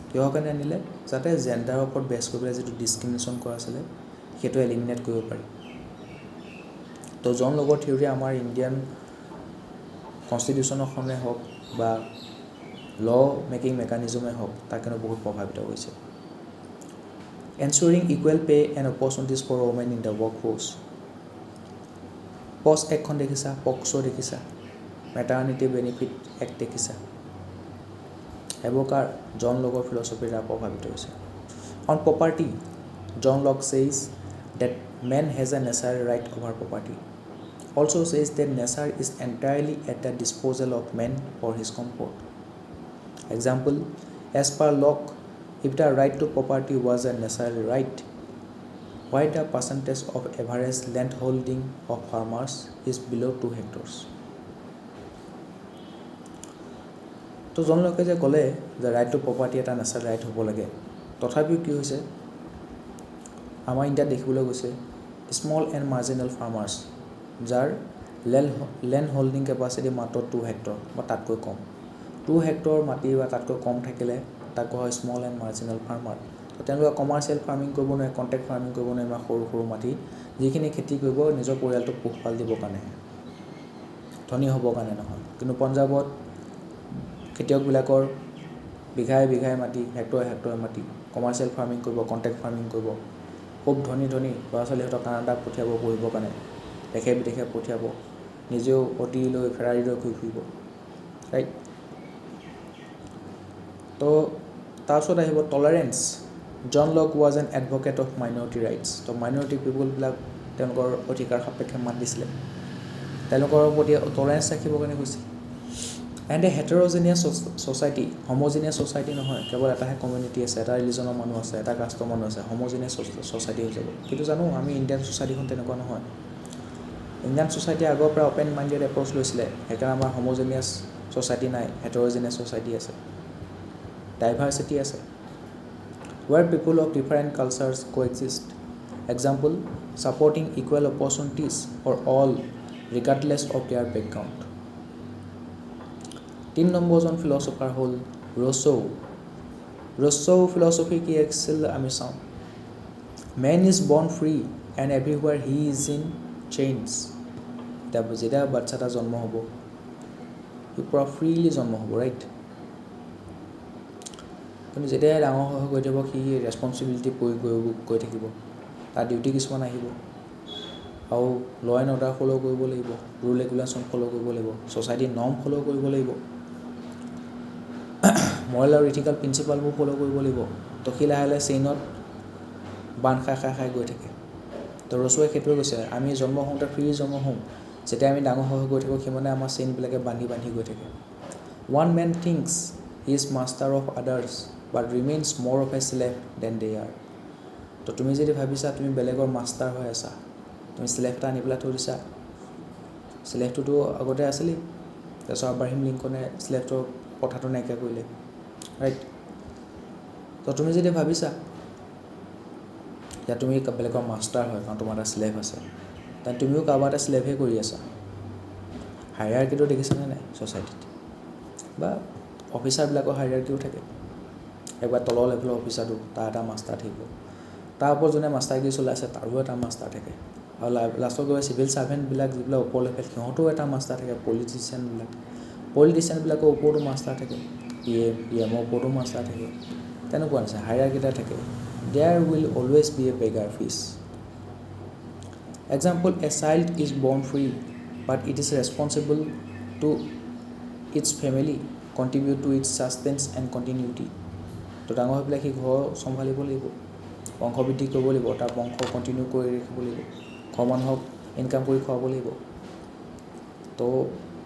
কিহৰ কাৰণে আনিলে? যাতে জেণ্ডাৰৰ ওপৰত বেছ কৰি পেলাই যিটো ডিছক্ৰিমিনেশ্যন কৰা আছিলে সেইটো এলিমিনেট কৰিব পাৰি। তো জন লকৰ থিয়ৰী আমাৰ ইণ্ডিয়ান কনষ্টিটিউশ্যনখনে হওক বা ল মেকিং মেকানিজমেই হওক তাৰ কাৰণে বহুত প্ৰভাৱিত হৈছে। Ensuring equal pay and opportunities for women in the work force. POSH এক্টখন দেখিছা, পক্সো দেখিছা, মেটাৰ্নিটি বেনিফিট এক্ট দেখিছা, এইবোৰ কাৰ? জন লকৰ ফিলচফিৰ দ্বাৰা প্ৰভাৱিত হৈছে। On property, John Locke says that men has a natural right over property, also' says that nature is entirely at the disposal of men for his comfort. Example, as per Locke, if the right to property was a natural right, why the percentage of average land holding of farmers is below 2 hectares? তো জন লকে যে ক'লে যে ৰাইট টু প্ৰপাৰ্টি এটা নেচাৰেল ৰাইট হ'ব লাগে, তথাপিও কি হৈছে আমাৰ ইণ্ডিয়াত দেখিবলৈ গৈছে স্মল এণ্ড মাৰ্জিনেল ফাৰ্মাৰ্ছ যাৰ লেণ্ড হোল্ডিং কেপাচিটি মাত্ৰ 2 হেক্টৰ বা তাতকৈ কম। 2 হেক্টৰ মাটি বা তাতকৈ কম থাকিলে তাক কোৱা হয় স্মল এণ্ড মাৰ্জিনেল ফাৰ্মাৰ। তো তেওঁলোকে কমাৰ্চিয়েল ফাৰ্মিং কৰিব নোৱাৰে, কণ্ট্ৰেক্ট ফাৰ্মিং কৰিব নোৱাৰে, বা সৰু সৰু মাটি যিখিনি খেতি কৰিব নিজৰ পৰিয়ালটোক পোহপাল দিবৰ কাৰণে, ধনী হ'বৰ কাৰণে নহয়। কিন্তু পঞ্জাৱত খেতিয়কবিলাকৰ বিঘাই বিঘাই মাটি, হেক্টৰে হেক্টৰে মাটি, কমাৰ্চিয়েল ফাৰ্মিং কৰিব, কণ্ট্ৰেক্ট ফাৰ্মিং কৰিব, খুব ধনী ধনী ল'ৰা ছোৱালীহঁতক কানাডাক পঠিয়াব পঢ়িবৰ কাৰণে, দেশে বিদেশে পঠিয়াব, নিজেও অতি লৈ ফেৰাৰী লৈ ঘূৰি ফুৰিব, ৰাইট। তো তাৰপিছত আহিব tolerance. John Locke was an advocate of minority rights. তো মাইনৰিটি পিপুলবিলাক তেওঁলোকৰ অধিকাৰ সাপেক্ষে মাত দিছিলে, তেওঁলোকৰ প্ৰতি টলাৰেঞ্চ ৰাখিবৰ কাৰণে কৈছিল। এণ্ড এ হেটেৰ'জেনিয়াছ ছ'চাইটি, হোম'জেনিয়াছ ছ'চাইটি নহয়, কেৱল এটাহে কমিউনিটি আছে, এটা ৰিলিজনৰ মানুহ আছে, এটা কাষ্টৰ মানুহ আছে, হোম'জেনিয়াছ ছ'চাইটি হৈ যাব। কিন্তু জানো আমি ইণ্ডিয়ান ছ'চাইটিখন তেনেকুৱা নহয়। ইণ্ডিয়ান ছ'চাইটিয়ে আগৰ পৰা অ'পেন মাইণ্ডেড এপ্ৰ'চ লৈছিলে, সেইকাৰণে আমাৰ হোম'জেনিয়াছ ছ'চাইটি নাই, হেটেৰ'জেনিয়াছ ছ'চাইটি আছে, ডাইভাৰ্চিটি আছে, where people of different cultures coexist. Example, supporting equal opportunities for all regardless of their background. 3 নম্বৰজন philosopher হ'ল ৰ'ছো। ৰ'ছো ফিলচফি কি আছিল আমি চাওঁ। Man is born free and everywhere he is in chains. যেতিয়া বাচ্চা এটা জন্ম হ'ব সি পূৰা ফ্ৰীলি জন্ম হ'ব, ৰাইট। কিন্তু যেতিয়াই ডাঙৰ হৈ গৈ থাকিব সি ৰেছপনচিবিলিটি গৈ থাকিব, তাৰ ডিউটি কিছুমান আহিব, আৰু ল এণ্ড অৰ্ডাৰ ফ'ল' কৰিব লাগিব, ৰুল ৰেগুলেশ্যন ফ'ল' কৰিব লাগিব, ছ'চাইটিৰ নৰ্ম ফ'ল' কৰিব লাগিব, মৰেল আৰু ইথিকেল প্ৰিন্সিপালবোৰ ফ'ল' কৰিব লাগিব। তো সি লাহে লাহে চেইনত বান্ধ খাই গৈ থাকে। তো ৰচুৱে সেইটোৱে কৈছে, আমি জন্ম হওঁতে ফ্ৰী জন্ম হওঁ, যেতিয়া আমি ডাঙৰ হৈ গৈ থাকোঁ সিমানে আমাৰ চেইনবিলাকে বান্ধি গৈ থাকে। One man thinks he is master of others but remains more of a slave than they are. তো তুমি যদি ভাবিছা তুমি বেলেগৰ মাষ্টাৰ হৈ আছা, তুমি স্লেভ এটা আনি পেলাই থৈ দিছা, স্লেভটোতো আগতে আছিলেই, তাৰপিছত আব্ৰাহিম লিংকনে স্লেভটোৰ কথাটো নাইকিয়া কৰিলে, ৰাইট। তো তুমি যদি ভাবিছা যে তুমি বেলেগৰ মাষ্টাৰ হয় কাৰণ তোমাৰ এটা স্লেভ আছে, তেন তুমিও কাৰোবাৰ এটা স্লেভহে কৰি আছা। হাইৰাৰ্কিটো দেখিছানে নাই ছ'চাইটিত, বা অফিচাৰবিলাকৰ হাইৰাৰ্কিও থাকে। একবাৰ তলৰ লেভেলৰ অফিচাৰটো তাৰ এটা মাষ্টাৰ থাকিব, তাৰ ওপৰত যোনে মাষ্টাৰগিৰি চলাইছে তাৰো এটা মাষ্টাৰ থাকে, আৰু লাষ্টত গৈ চিভিল ছাৰ্ভেণ্টবিলাক যিবিলাক ওপৰ লেভেল সিহঁতৰো এটা মাষ্টাৰ থাকে পলিটিচিয়ানবিলাকৰ ওপৰতো মাষ্টাৰ থাকে PM-ৰ ওপৰতো মাষ্টাৰ থাকে তেনেকুৱা নিচিনা হাইৰাৰ্কিটা থাকে there will always be a beggar fish example a child is born free but it is responsible to its family contribute to its sustenance and continuity তো ডাঙৰ হৈ পেলাই সি ঘৰ চম্ভালিব লাগিব বংশ বৃদ্ধি কৰিব লাগিব তাৰ বংশ কণ্টিনিউ কৰি ৰাখিব লাগিব ঘৰ মানুহক ইনকাম কৰি খুৱাব লাগিব তো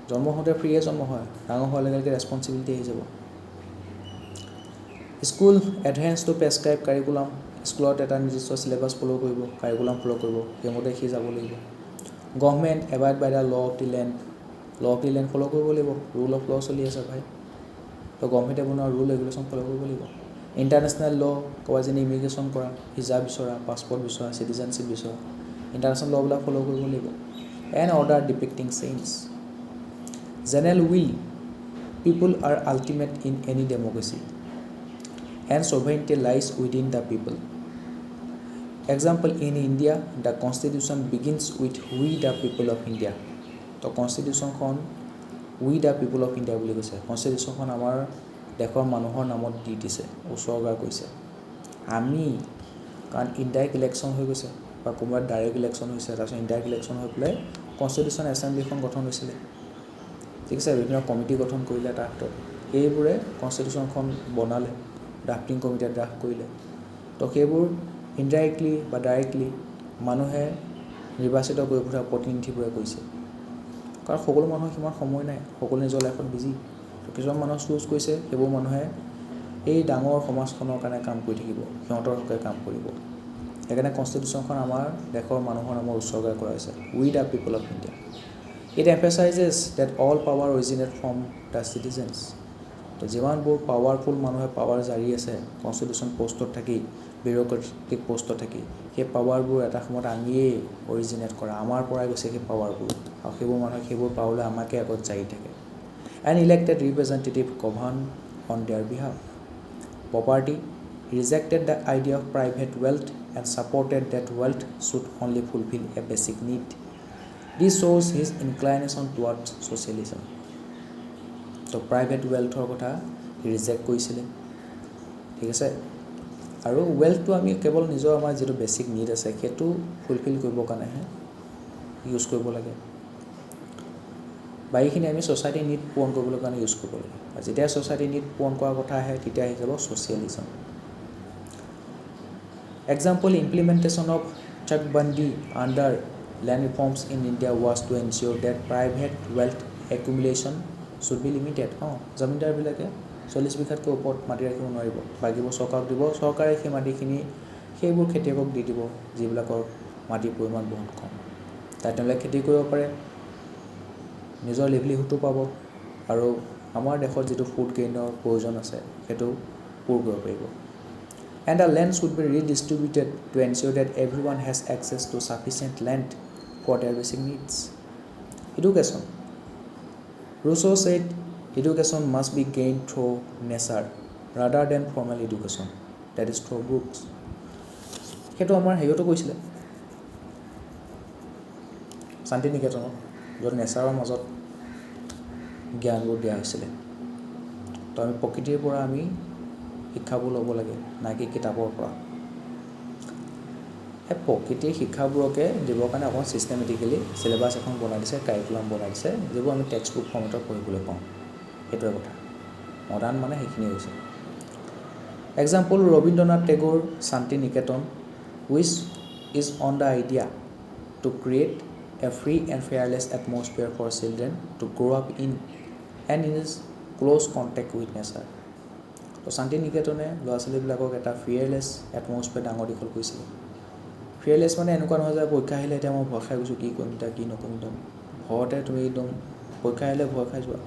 জন্ম হওঁতে ফ্ৰীয়ে জন্ম হয় ডাঙৰ হোৱাৰ লগে লগে ৰেছপঞ্চিবিলিটি আহি যাব school adheres to prescribe curriculum স্কুলত এটা নিৰ্দিষ্ট চিলেবাছ ফ'ল' কৰিব কাৰিকুলাম ফ'ল' কৰিব সেইমতে সি যাব লাগিব government abide by the law of the land follow' কৰিব লাগিব ৰুল অফ ল চলি আছে ভাই তো গভৰ্ণমেণ্টে বনোৱা ৰুল ৰেগুলেশ্যন ফ'ল' কৰিব লাগিব ইণ্টাৰনেশ্যনেল ল ক'ৰবাত যেনে ইমিগ্ৰেশ্যন কৰা ভিছা বিচৰা পাছপৰ্ট বিচৰা চিটিজেনশ্বিপ বিচৰা ইণ্টাৰনেশ্যনেল লবিলাক ফ'ল' কৰিব লাগিব and order depicting change general will people are ultimate in any democracy and sovereignty lies within the people. Example, in India, the constitution begins with we the people of India. So constitution খন we the people of India বুলি কৈছে constitution খন আমাৰ দেশৰ মানুহৰ নামত দি দিছে উৎসৰ্গা কৰিছে আমি কাৰণ ইনডাইৰেক্ট ইলেকশ্যন হৈ গৈছে বা কোনোবাত ডাইৰেক্ট ইলেকশ্যন হৈছে তাৰপিছত ইনডাইৰেক্ট ইলেকশ্যন হৈ পেলাই কনষ্টিটিউশ্যন এছেম্বলিখন গঠন হৈছিলে ঠিক আছে বিভিন্ন কমিটি গঠন কৰিলে তাৰ ভিতৰত সেইবোৰে কনষ্টিটিউশ্যনখন বনালে ড্ৰাফটিং কমিটিয়ে ড্ৰাফ্ট কৰিলে তো সেইবোৰ ইনডাইৰেক্টলি বা ডাইৰেক্টলি মানুহে নিৰ্বাচিত কৰি পঠোৱা প্ৰতিনিধিবোৰে কৰিছে কাৰণ সকলো মানুহৰ সিমান সময় নাই সকলো নিজৰ লাইফত বিজি তো কিছুমান মানুহ চুজ কৰিছে সেইবোৰ মানুহে এই ডাঙৰ সমাজখনৰ কাৰণে কাম কৰি থাকিব সিহঁতৰ হকে কাম কৰিব সেইকাৰণে কনষ্টিটিউশ্যনখন আমাৰ দেশৰ মানুহৰ নামৰ উৎসৰ্গা কৰা হৈছে we the people of India it emphasizes that all power originate from the citizens তো যিমানবোৰ পাৱাৰফুল মানুহে পাৱাৰ জাৰি আছে কনষ্টিটিউশ্যন পষ্টত থাকি বিউৰ'ক্ৰেটিক পষ্টত থাকি সেই পাৱাৰবোৰ এটা সময়ত আমিয়েই অৰিজিনেট কৰা আমাৰ পৰাই গৈছে সেই পাৱাৰবোৰ আৰু সেইবোৰ মানুহে সেইবোৰ পাবলৈ আমাকে আগত জাৰি থাকে and elected representative govern on their behalf property rejected the idea of private wealth and supported that wealth should only fulfil a basic need this শ্ব'জ হিজ ইনক্লাইনেশ্যন টুৱাৰ্ডছ ছ'চিয়েলিজম তো প্ৰাইভেট ৱেল্থৰ কথা ৰিজেক্ট কৰিছিলে ঠিক আছে আৰু ৱেল্থটো আমি কেৱল নিজৰ আমাৰ যিটো বেচিক নীড আছে সেইটো ফুলফিল কৰিবৰ কাৰণেহে ইউজ কৰিব লাগে বাকীখিনি আমি ছ'চাইটিৰ নীড পূৰণ কৰিবলৈ কাৰণে ইউজ কৰিব লাগে আৰু যেতিয়া ছ'চাইটিৰ নীড পূৰণ কৰাৰ কথা আহে তেতিয়া আহি যাব socialism example implementation of chakbandi under land reforms in India was to ensure that private wealth accumulation should be limited জমিদাৰবিলাকে 40 বিঘাতকৈ ওপৰত মাটি ৰাখিব নোৱাৰিব বাকীবোৰ চৰকাৰক দিব চৰকাৰে সেই মাটিখিনি সেইবোৰ খেতিয়কক দি দিব যিবিলাকৰ মাটিৰ পৰিমাণ বহুত কম তাত তেওঁলোকে খেতি কৰিব পাৰে নিজৰ লিভলিহুডটো পাব আৰু আমাৰ দেশত যিটো ফুড গ্ৰেইনৰ প্ৰয়োজন আছে সেইটো পূৰ কৰিব পাৰিব and the land should be redistributed to ensure that everyone has access to sufficient land for their basic needs education Rousseau said, education must be gained through nature rather than formal education, that is through books. সেইটো আমাৰ হেৰিতো কৈছিলে শান্তি নিকেতনত য'ত নেচাৰৰ মাজত জ্ঞানবোৰ দিয়া হৈছিলে তো আমি প্ৰকৃতিৰ পৰা আমি শিক্ষাবোৰ ল'ব লাগে নাকি কিতাপৰ পৰা এই প্ৰকৃতিৰ শিক্ষাবোৰকে দিবৰ কাৰণে অকণ ছিষ্টেমেটিকেলি চিলেবাছ এখন বনাই দিছে কাৰিকুলাম বনাই দিছে যিবোৰ আমি টেক্সট বুক ফৰ্মেটত পঢ়িবলৈ পাওঁ সেইটোৱে কথা মডাৰ্ণ মানে সেইখিনি হৈছে example Rabindranath Tagore Santiniketan which is on the idea to create a free and fearless atmosphere for children to grow' up in and in is close contact with nature তো শান্তি নিকেতনে ল'ৰা ছোৱালীবিলাকক এটা ফিয়াৰলেছ এটমছফিয়াৰ ডাঙৰ দীঘল কৰিছিলে ফিয়াৰলেছ মানে এনেকুৱা নহয় যে পৰীক্ষা আহিলে এতিয়া মই ভয় খাই গৈছোঁ কি কৰিম এতিয়া কি নকৰিম একদম ঘৰতে তুমি একদম পৰীক্ষা আহিলে ভয় খাই যোৱা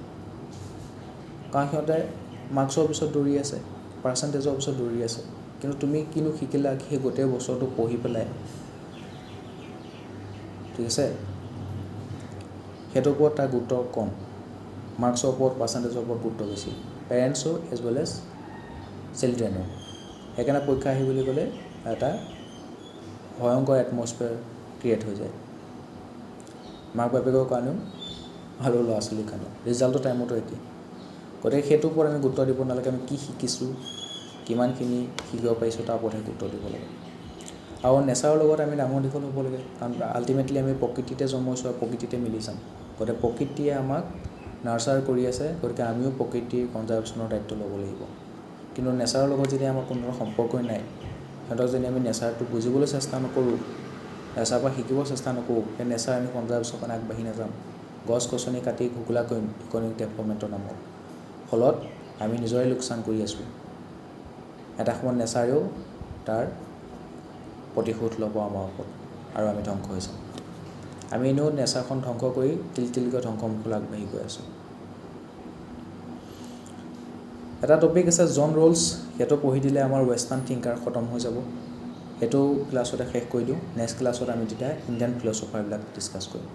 কাৰণ সিহঁতে মাৰ্কছৰ পিছত দৌৰি আছে পাৰ্চেণ্টেজৰ পিছত দৌৰি আছে কিন্তু তুমি কিনো শিকিলা সেই গোটেই বছৰটো পঢ়ি পেলাই ঠিক আছে সেইটোৰ ওপৰত তাৰ গুৰুত্ব কম মাৰ্কছৰ ওপৰত পাৰ্চেণ্টেজৰ ওপৰত গুৰুত্ব বেছি পেৰেণ্টছো এজ ৱেল এজ চিলড্ৰেনো সেইকাৰণে পৰীক্ষা আহি বুলি ক'লে এটা ভয়ংকৰ এটমছফিয়াৰ ক্ৰিয়েট হৈ যায় মাক বাপেকৰ কাৰণেও আৰু ল'ৰা ছোৱালীৰ কাৰণেও ৰিজাল্টৰ টাইমতো একেই গতিকে সেইটোৰ ওপৰত আমি গুৰুত্ব দিব নালাগে আমি কি শিকিছোঁ কিমানখিনি শিকিব পাৰিছোঁ তাৰ ওপৰতহে গুৰুত্ব দিব লাগে আৰু নেচাৰৰ লগত আমি ডাঙৰ দীঘল হ'ব লাগে কাৰণ আল্টিমেটলি আমি প্ৰকৃতিতে জন্ম হৈছোঁ আৰু প্ৰকৃতিতে মিলি যাম গতিকে প্ৰকৃতিয়ে আমাক নাৰ্চাৰ কৰি আছে গতিকে আমিও প্ৰকৃতিৰ কনজাৰ্ভেশ্যনৰ দায়িত্ব ল'ব লাগিব কিন্তু নেচাৰৰ লগত যদি আমাৰ কোনো ধৰণৰ সম্পৰ্কই নাই সিহঁতক যদি আমি নেচাৰটো বুজিবলৈ চেষ্টা নকৰোঁ নেচাৰৰ পৰা শিকিব চেষ্টা নকৰোঁ সেই নেচাৰ আমি কনজাৰ্ভেশ্যনৰ কাৰণে আগবাঢ়ি নাযাম গছ গছনি কাটি ঘুগুলা কৰিম ইকনমিক ডেভেলপমেণ্টৰ নামত ফলত আমি নিজৰে লোকচান কৰি আছোঁ এটা সময়ত নেচাৰেও তাৰ প্ৰতিশোধ ল'ব আমাৰ ওপৰত আৰু আমি ধ্বংস হৈ যাম আমি এনেও নেচাৰখন ধ্বংস কৰি তিলকৈ ধ্বংসমুখলৈ আগবাঢ়ি গৈ আছোঁ এটা টপিক আছে জন ৰলছ সেইটো পঢ়ি দিলে আমাৰ ৱেষ্টাৰ্ণ থিংকাৰ খতম হৈ যাব সেইটো ক্লাছতে শেষ কৰি দিওঁ নেক্সট ক্লাছত আমি তেতিয়া ইণ্ডিয়ান ফিলচফাৰবিলাক ডিছকাছ কৰিম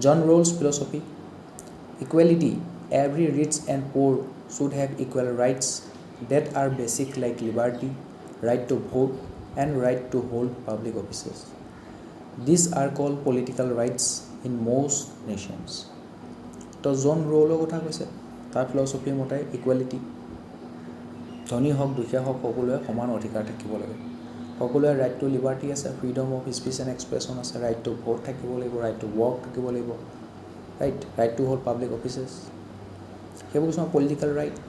John Rawls philosophy equality every rich and poor should have equal rights that are basic like liberty, right to vote and right to hold public offices. These are called political rights in most nations. তো জন ৰলৰ কথা কৈছে তাৰ ফিলচফিৰ মতে ইকুৱেলিটি ধনী হওক দুখীয়া হওক সকলোৱে সমান অধিকাৰ থাকিব লাগে সকলোৱে ৰাইট টু লিবাৰ্টি আছে freedom of speech and expression আছে ৰাইট টু ভোট থাকিব লাগিব ৰাইট টু ৱৰ্ক থাকিব লাগিব ৰাইট টু হোল্ড পাব্লিক অফিচেছ সেইবোৰ কিছুমান political right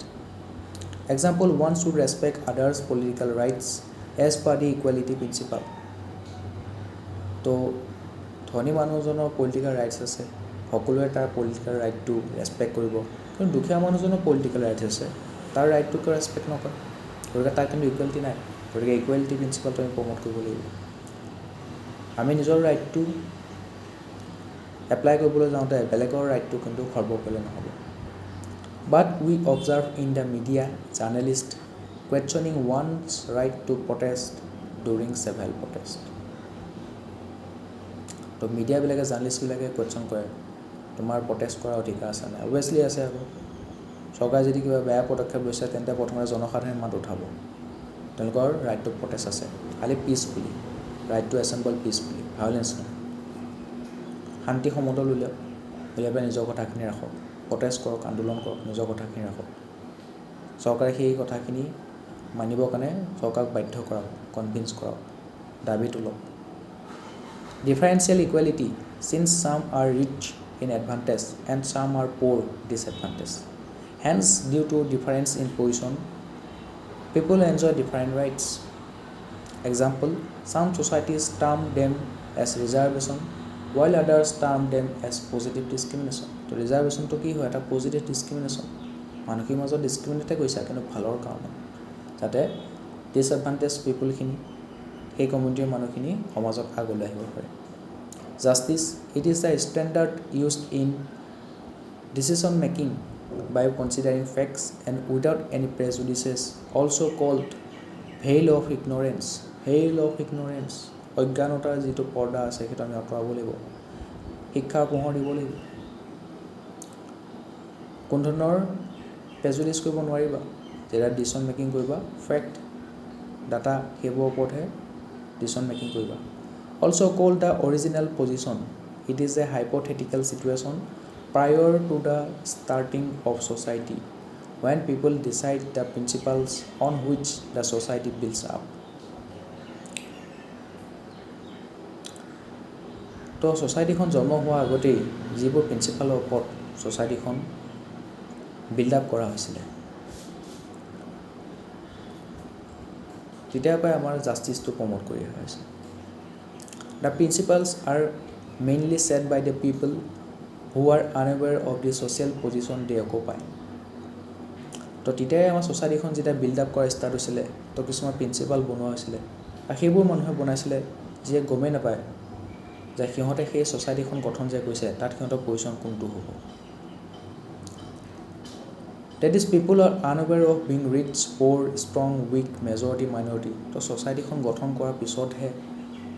Example, one should respect others' political rights as per the equality principle. তো ধনী মানুহজনৰ পলিটিকেল ৰাইটছ আছে সকলোৱে তাৰ পলিটিকেল ৰাইটটো ৰেচপেক্ট কৰিব কিন্তু দুখীয়া মানুহজনৰ পলিটিকেল ৰাইটছ আছে তাৰ ৰাইটটোকে ৰেচপেক্ট নকৰে গতিকে তাৰ কিন্তু ইকুৱেলিটি নাই গতিকে ইকুৱেলিটি প্ৰিন্সিপালটো আমি প্ৰমোট কৰিব লাগিব আমি নিজৰ ৰাইটটো এপ্লাই কৰিবলৈ যাওঁতে বেলেগৰ ৰাইটটো কিন্তু খৰ্ব কৰিলে নহ'ব But we observe in the media journalists questioning one's right to protest during several protests. তো মিডিয়াবিলাকে জাৰ্নেলিষ্টবিলাকে কুৱেশ্যন কৰে তোমাৰ প্ৰটেষ্ট কৰাৰ অধিকাৰ আছে নাই অবভিয়াছলি আছে আকৌ চৰকাৰে যদি কিবা বেয়া পদক্ষেপ লৈছে তেন্তে প্ৰথমে জনসাধাৰণে মাত উঠাব তেওঁলোকৰ ৰাইট টু প্ৰটেষ্ট আছে খালি peacefully right to assemble peacefully violence নহয় শান্তি সমদল উলিয়াই পেলাই নিজৰ কথাখিনি ৰাখক প্ৰটেষ্ট কৰক আন্দোলন কৰক নিজৰ কথাখিনি ৰাখক চৰকাৰে সেই কথাখিনি মানিবৰ কাৰণে চৰকাৰক বাধ্য কৰাওক কনভিন্স কৰাওক দাবী তোলক differential equality since some are rich in advantage and some are poor disadvantage hence due to difference in position people enjoy different rights example some societies term them as reservation while others term them as positive discrimination. তো ৰিজাৰ্ভেশ্যনটো কি হয় এটা পজিটিভ ডিছক্ৰিমিনেশ্যন মানুহখিনিৰ মাজত ডিছক্ৰিমিনেটে কৰিছে কিন্তু ভালৰ কাৰণে যাতে ডিছএডভান্টেজ পিপুলখিনি সেই কমিউনিটিৰ মানুহখিনি সমাজত আগলৈ আহিব পাৰে justice it is the standard used in decision making by considering facts and without any prejudices also' called veil of ignorance অজ্ঞানতাৰ যিটো পৰ্দা আছে সেইটো আমি আঁতৰাব লাগিব শিক্ষাৰ পোহৰ দিব লাগিব কোনো ধৰণৰ প্ৰেজুডিচ কৰিব নোৱাৰিবা যেতিয়া ডিচিশ্যন মেকিং কৰিবা ফেক্ট ডাটা সেইবোৰৰ ওপৰতহে ডিচিশ্যন মেকিং কৰিবা also' called the original position it is a hypothetical situation prior to the starting of society when people decide the principles on which the society builds up. তো ছ'চাইটিখন জন্ম হোৱাৰ আগতেই যিবোৰ প্ৰিন্সিপালৰ ওপৰত ছ'চাইটিখন বিল্ড আপ কৰা হৈছিলে তেতিয়াৰ পৰাই আমাৰ জাষ্টিছটো প্ৰমোট কৰি অহা হৈছে the principles are mainly set by the people who are unaware of the social position they occupy তো তেতিয়াই আমাৰ ছ'চাইটিখন যেতিয়া বিল্ড আপ কৰা ষ্টাৰ্ট হৈছিলে তো কিছুমান প্ৰিন্সিপাল বনোৱা হৈছিলে আৰু সেইবোৰ মানুহে বনাইছিলে যিয়ে গমেই নাপায় যে সিহঁতে সেই ছ'চাইটিখন গঠন যে কৰিছে তাত সিহঁতৰ পজিশ্যন কোনটো হ'ব that is people are unaware of being rich poor strong weak majority minority তো ছ'চাইটিখন গঠন কৰাৰ পিছতহে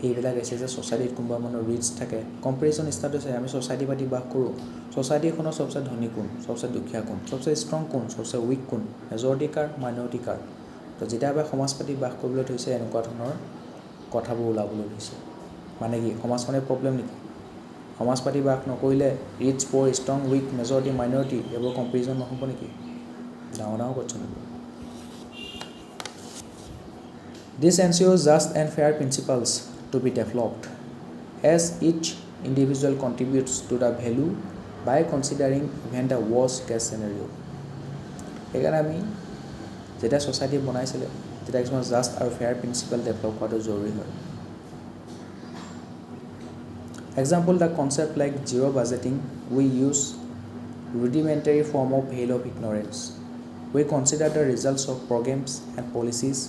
এইবিলাক আছে যে ছ'চাইটিত কোনোবা মানুহৰ ৰিচ থাকে কম্পেৰিজন ষ্টাৰ্ট হৈছে আমি ছ'চাইটি পাতি বাস কৰোঁ ছ'চাইটিখনৰ চবচে ধনী কোন চবচে দুখীয়া কোন চবচে ষ্ট্ৰং কোন চবচে উইক কোন মেজৰিটি কাৰ মাইনৰিটি কাৰ তো যেতিয়া সমাজ পাতি বাস কৰিবলৈ ধৰিছে এনেকুৱা ধৰণৰ কথাবোৰ ওলাবলৈ ধৰিছে মানে কি সমাজখনে প্ৰব্লেম নেকি সমাজ পাতি বাস নকৰিলে rich poor strong weak majority minority এইবোৰ কম্পেৰিজন নহ'ব নেকি ডাঙৰ ডাঙৰ কোৱেশ্যন হ'ব This ensures just and fair principles to be developed as each individual contributes to the value by considering even the worst case scenario. সেইকাৰণে আমি যেতিয়া ছ'চাইটি বনাইছিলে তেতিয়া কিছুমান জাষ্ট আৰু ফেয়াৰ প্ৰিন্সিপাল ডেভেলপ কৰাটো জৰুৰী হয় Example, the concept like zero budgeting, we use rudimentary form of veil of ignorance. We consider the results of programs and policies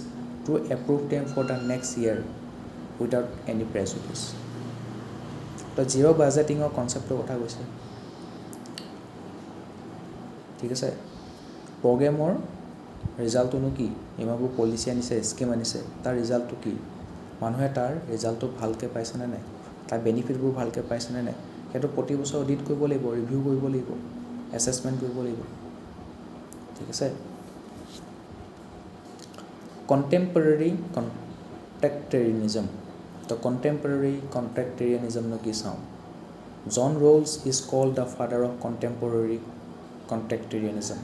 to approve them for the next year without any prejudice. The zero budgeting or concept of what I was saying. ঠিক আছে প্ৰগ্ৰেমৰ ৰিজাল্টটো কি ইমানবোৰ পলিচি আনিছে স্কিম আনিছে তাৰ ৰিজাল্টটো কি মানুহে তাৰ ৰিজাল্টটো ভালকৈ পাইছেনে নাই তাৰ বেনিফিটবোৰ ভালকৈ পাইছেনে নাই সেইটো প্ৰতি বছৰ অডিট কৰিব লাগিব ৰিভিউ কৰিব লাগিব এছেছমেণ্ট কৰিব লাগিব ঠিক আছে Contemporary Contractarianism The contemporary Contractarianism no ki চাওঁ John Rawls is called the father of contemporary Contractarianism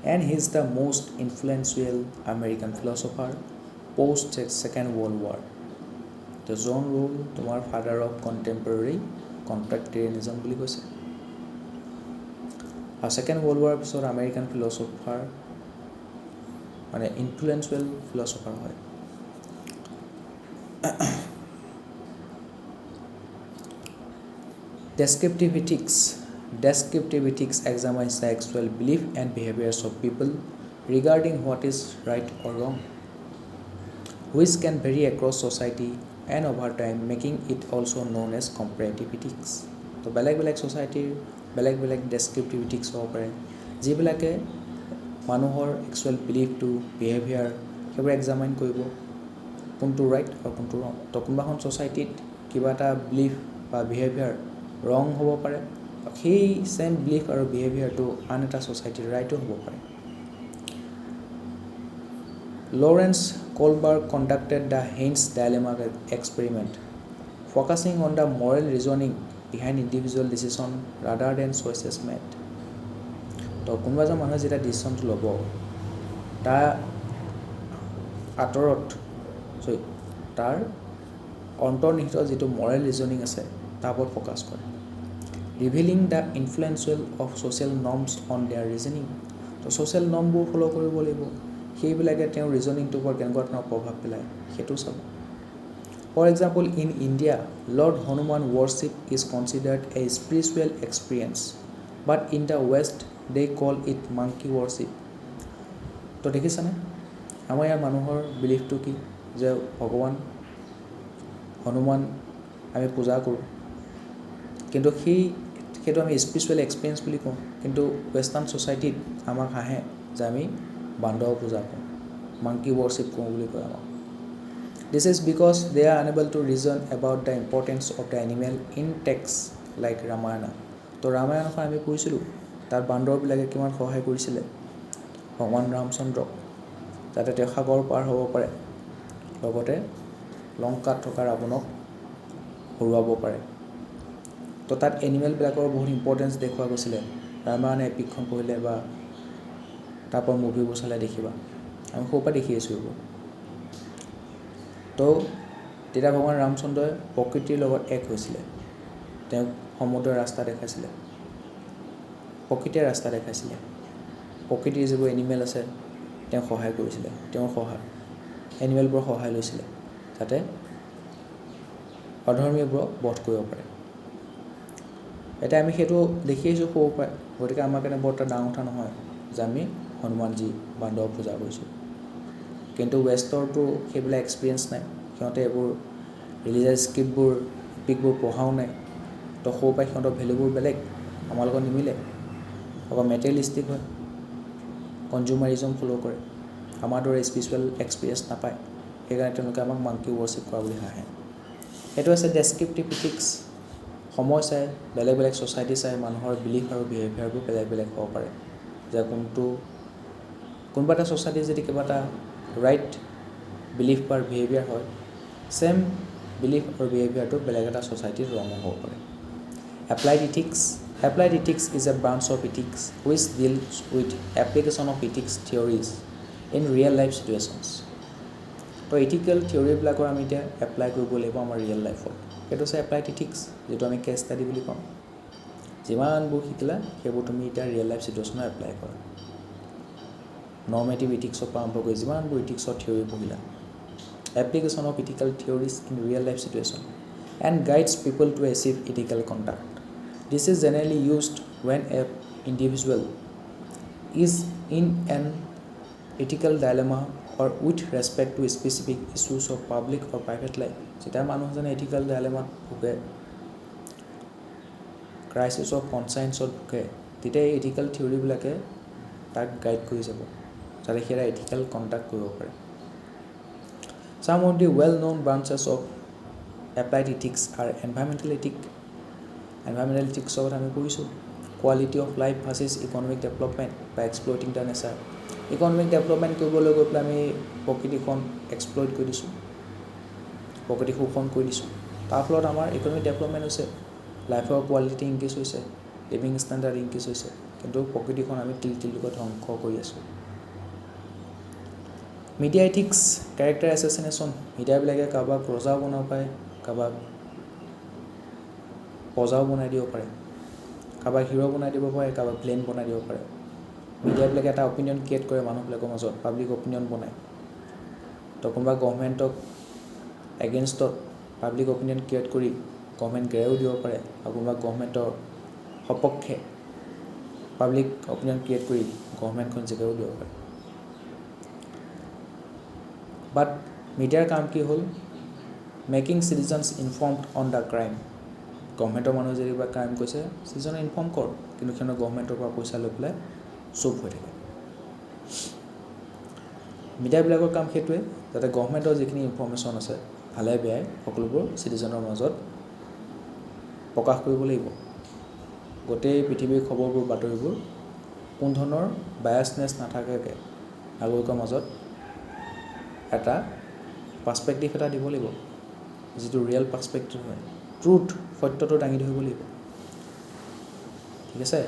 and he is the most influential American philosopher post Second World War The John Rawls তোমাৰ father of contemporary Contractarianism বুলি কৈছে আৰু Second World War পিছত American philosopher মানে influential philosopher হয় Descriptive ethics examines the actual belief and behaviors of people regarding what is right or wrong which can vary across society and over time making it also known as comparative ethics তো বেলেগ society বেলেগ descriptive ethics হ'ব পাৰে যিবিলাকে মানুহৰ actual belief to behavior সেইবোৰ examine কৰিব কোনটো right আৰু কোনটো wrong তো কোনোবাখন societyত কিবা এটা belief বা behavior wrong হ'ব পাৰে সেই same belief আৰু behavior to আন এটা society right হ'ব পাৰে Lawrence Kohlberg conducted the Heinz dilemma experiment, focusing on the moral reasoning behind individual decision rather than choices made. তো কোনোবা যে মানুহে যেটা ডিসিশনটো ল'ব তাৰ আঁতৰত তাৰ অন্তৰ্নিহিত যিটো moral reasoning আছে তাৰ ওপৰত ফোকাস কৰে revealing the influence of social norms on their reasoning তো social normবোৰ ফলো কৰিব লাগিব সেইবিলাকে তেওঁ ৰিজনিংটোৰ ওপৰত কেনেকুৱা ধৰণৰ প্ৰভাৱ পেলায় সেইটো চাব For example, in India, Lord Hanuman worship is considered a spiritual experience, but in the West, they call it monkey worship. তো দেখিছানে আমাৰ ইয়াৰ মানুহৰ বিলিফটো কি যে ভগৱান হনুমান আমি পূজা কৰোঁ কিন্তু সেইটো আমি স্পিৰিচুৱেল এক্সপিৰিয়েঞ্চ বুলি কওঁ কিন্তু ৱেষ্টাৰ্ণ ছ'চাইটিত আমাক হাঁহে যে আমি বান্দৰ পূজা কৰোঁ monkey worship কৰোঁ বুলি কয় আমাক This is because they are unable to reason about the importance of the animal in texts like Ramayana. তো ৰামায়ণখন আমি পঢ়িছিলোঁ তাৰ বান্দৰবিলাকে কিমান সহায় কৰিছিলে ভগৱান ৰামচন্দ্ৰক যাতে তেওঁ সাগৰ পাৰ হ'ব পাৰে লগতে লংকাত থকা ৰাৱণক হৰুৱাব পাৰে তো তাত এনিমেলবিলাকৰ বহুত ইম্পৰ্টেঞ্চ দেখুওৱা গৈছিলে ৰামায়ণ এপিকখন পঢ়িলে বা তাৰপৰা মুভিবোৰ চালে দেখিবা আমি সৰুৰ পৰা দেখি আছোঁ এইবোৰ তো তেতিয়া ভগৱান ৰামচন্দ্ৰই প্ৰকৃতিৰ লগত এক হৈছিলে তেওঁ সমুদ্ৰৰ ৰাস্তা দেখাইছিলে প্ৰকৃতিৰ ৰাস্তা দেখাইছিলে প্ৰকৃতিৰ যিবোৰ এনিমেল আছে তেওঁ সহায় কৰিছিলে তেওঁৰ সহায় এনিমেলবোৰৰ সহায় লৈছিলে যাতে অধৰ্মীয়বোৰক বধ কৰিব পাৰে এতিয়া আমি সেইটো দেখি আহিছোঁ সৰুৰ পৰাই গতিকে আমাৰ কাৰণে বৰ এটা ডাঙৰ কথা নহয় যে আমি হনুমানজী বান্দৰ পূজা কৰিছোঁ কিন্তু ৱেষ্টৰটো সেইবিলাক এক্সপিৰিয়েঞ্চ নাই সিহঁতে এইবোৰ ৰিলিজিয়াছ স্ক্ৰিপ্টবোৰ পিকবোৰ পঢ়াও নাই তো সৰু পৰাই সিহঁতৰ ভেলুবোৰ বেলেগ আমাৰ লগত নিমিলে অকল মেটেৰিয়েলিষ্টিক হয় কনজিউমাৰিজম ফ'ল' কৰে আমাৰ দৰে স্পিৰিচুৱেল এক্সপিৰিয়েঞ্চ নাপায় সেইকাৰণে তেওঁলোকে আমাক মাংকি ৱৰ্শ্বিপ কৰা বুলি হাঁহে সেইটো আছে ডেছক্ৰিপটিভ ইথিক্স সময় চাই বেলেগ ছ'চাইটি চাই মানুহৰ বিলিফ আৰু বিহেভিয়াৰবোৰ বেলেগ হ'ব পাৰে যে কোনোবা এটা ছ'চাইটি যদি কিবা এটা ৰাইট বিলিফ বা বিহেভিয়াৰ হয় চেম বিলিফ আৰু বিহেভিয়াৰটো বেলেগ এটা ছ'চাইটিৰ ৰং হ'ব পাৰে Applied ethics is a branch of ethics which deals with application of ethics theories in real life situations. তো ইথিকেল থিয়ৰিবিলাকৰ আমি এতিয়া এপ্লাই কৰিব লাগিব আমাৰ ৰিয়েল লাইফত সেইটো হৈছে এপ্লাইড ইথিক্স যিটো আমি কেছ ষ্টাডি বুলি কওঁ যিমানবোৰ শিকিলা সেইবোৰ তুমি এতিয়া ৰিয়েল লাইফ চিটুৱেশ্যনত এপ্লাই কৰা নৰ্মেটিভ ইথিক্সৰ পৰা আৰম্ভ কৰি যিমানবোৰ ইথিক্সৰ থিয়ৰি পঢ়িলা application of ethical theories in real life situation and guides people to achieve ethical conduct This is generally used when an individual is in an ethical dilemma or with respect to specific issues of public or private life. যেতিয়া মানুহজনে ethical dilemma ভোগে crisis of conscience ভোগে তেতিয়া এই ethical থিয়ৰিবিলাকে তাক গাইড কৰি যাব যাতে সি এটা ethical conduct কৰিব পাৰে Some of the well-known branches of applied ethics are environmental ethics Environmental ethics of আমি পঢ়িছোঁ quality of life versus economic development বা এক্সপ্লইটিং দ্য নেচাৰ ইকনমিক ডেভেলপমেণ্ট কৰিবলৈ গৈ পেলাই আমি প্ৰকৃতিখন এক্সপ্লইট কৰি দিছোঁ প্ৰকৃতি শোষণ কৰি দিছোঁ তাৰ ফলত আমাৰ ইকনমিক ডেভেলপমেণ্ট হৈছে লাইফৰ কোৱালিটি ইনক্ৰিজ হৈছে লিভিং ষ্টেণ্ডাৰ্ড ইনক্ৰিজ হৈছে কিন্তু প্ৰকৃতিখন আমি তিলকৈ ধ্বংস কৰি আছোঁ মিডিয়া এথিক্স কেৰেক্টাৰ এছেচিনেশ্যন মিডিয়াবিলাকে কাৰোবাক ৰজাও বনাব পাৰে কাৰোবাক পজাও বনাই দিব পাৰে কাৰোবাক হিৰো বনাই দিব পাৰে কাৰোবাক প্লেন বনাই দিব পাৰে মিডিয়াবিলাকে এটা অপিনিয়ন ক্ৰিয়েট কৰে মানুহবিলাকৰ মাজত পাব্লিক অপিনিয়ন বনায় তো কোনোবা গভৰ্ণমেণ্টক এগেইনষ্টত পাব্লিক অপিনিয়ন ক্ৰিয়েট কৰি গভৰ্ণমেণ্ট গেৰাও দিব পাৰে আৰু কোনোবা গভৰ্ণমেণ্টৰ সপক্ষে পাব্লিক অপিনিয়ন ক্ৰিয়েট কৰি গভৰ্ণমেণ্টখন জিকাও দিব পাৰে বাট মিডিয়াৰ কাম কি হ'ল making citizens informed on the crime গভৰ্ণমেণ্টৰ মানুহে যদি কিবা ক্ৰাইম কৰিছে চিটিজনে ইনফৰ্ম কৰ কিন্তু সিহঁতে গভৰ্ণমেণ্টৰ পৰা পইচা লৈ পেলাই চুপ হৈ থাকে মিডিয়াবিলাকৰ কাম সেইটোৱে যাতে গভৰ্ণমেণ্টৰ যিখিনি ইনফৰ্মেশ্যন আছে ভালে বেয়াই সকলোবোৰ চিটিজেনৰ মাজত প্ৰকাশ কৰিব লাগিব গোটেই পৃথিৱীৰ খবৰবোৰ বাতৰিবোৰ কোন ধৰণৰ বায়াছনেছ নাথাকাকৈ নাগৰিকৰ মাজত এটা পাৰ্চপেক্টিভ এটা দিব লাগিব যিটো ৰিয়েল পাৰ্চপেক্টিভ হয় ট্ৰুথ সত্যটো দাঙি ধৰিব লাগিব ঠিক আছে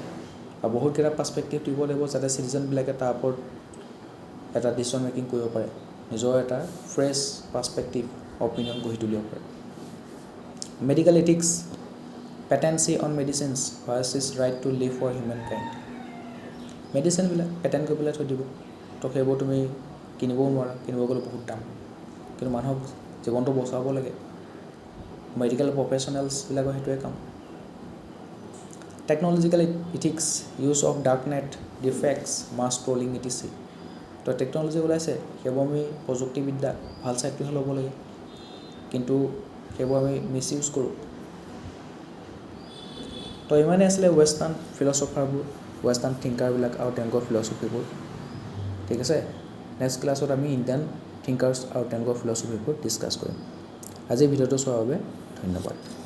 আৰু বহুতকেইটা পাৰ্চপেক্টিভ দিব লাগিব যাতে চিটিজেনবিলাকে তাৰ ওপৰত এটা ডিচিশ্যন মেকিং কৰিব পাৰে নিজৰ এটা ফ্ৰেছ পাৰ্চপেক্টিভ অপিনিয়ন গঢ়ি তুলিব পাৰে medical ethics patency on medicines versus right to live for humankind মেডিচিনবিলাক পেটেণ্ট কৰি পেলাই থৈ দিব তো সেইবোৰ তুমি কিনিবও নোৱাৰা কিনিব গ'লে বহুত দাম কিন্তু মানুহক জীৱনটো বচাব লাগে মেডিকেল প্ৰফেশ্যনেলছবিলাকৰ সেইটোৱে কাম technological ethics use of dark net defects mass trolling etc তো টেকন'লজি ওলাইছে সেইবোৰ আমি প্ৰযুক্তিবিদ্যা ভাল চাইডটোহে ল'ব লাগে কিন্তু সেইবোৰ আমি মিছ ইউজ কৰোঁ তো ইমানেই আছিলে ৱেষ্টাৰ্ণ ফিলচফাৰবোৰ ৱেষ্টাৰ্ণ থিংকাৰবিলাক আৰু তেওঁলোকৰ ফিলচফিবোৰ ঠিক আছে নেক্সট ক্লাছত আমি ইণ্ডিয়ান থিংকাৰ্ছ আৰু তেওঁলোকৰ ফিলচফিবোৰ ডিছকাছ কৰিম আজিৰ ভিডিঅ'টো চোৱাৰ বাবে ধন্যবাদ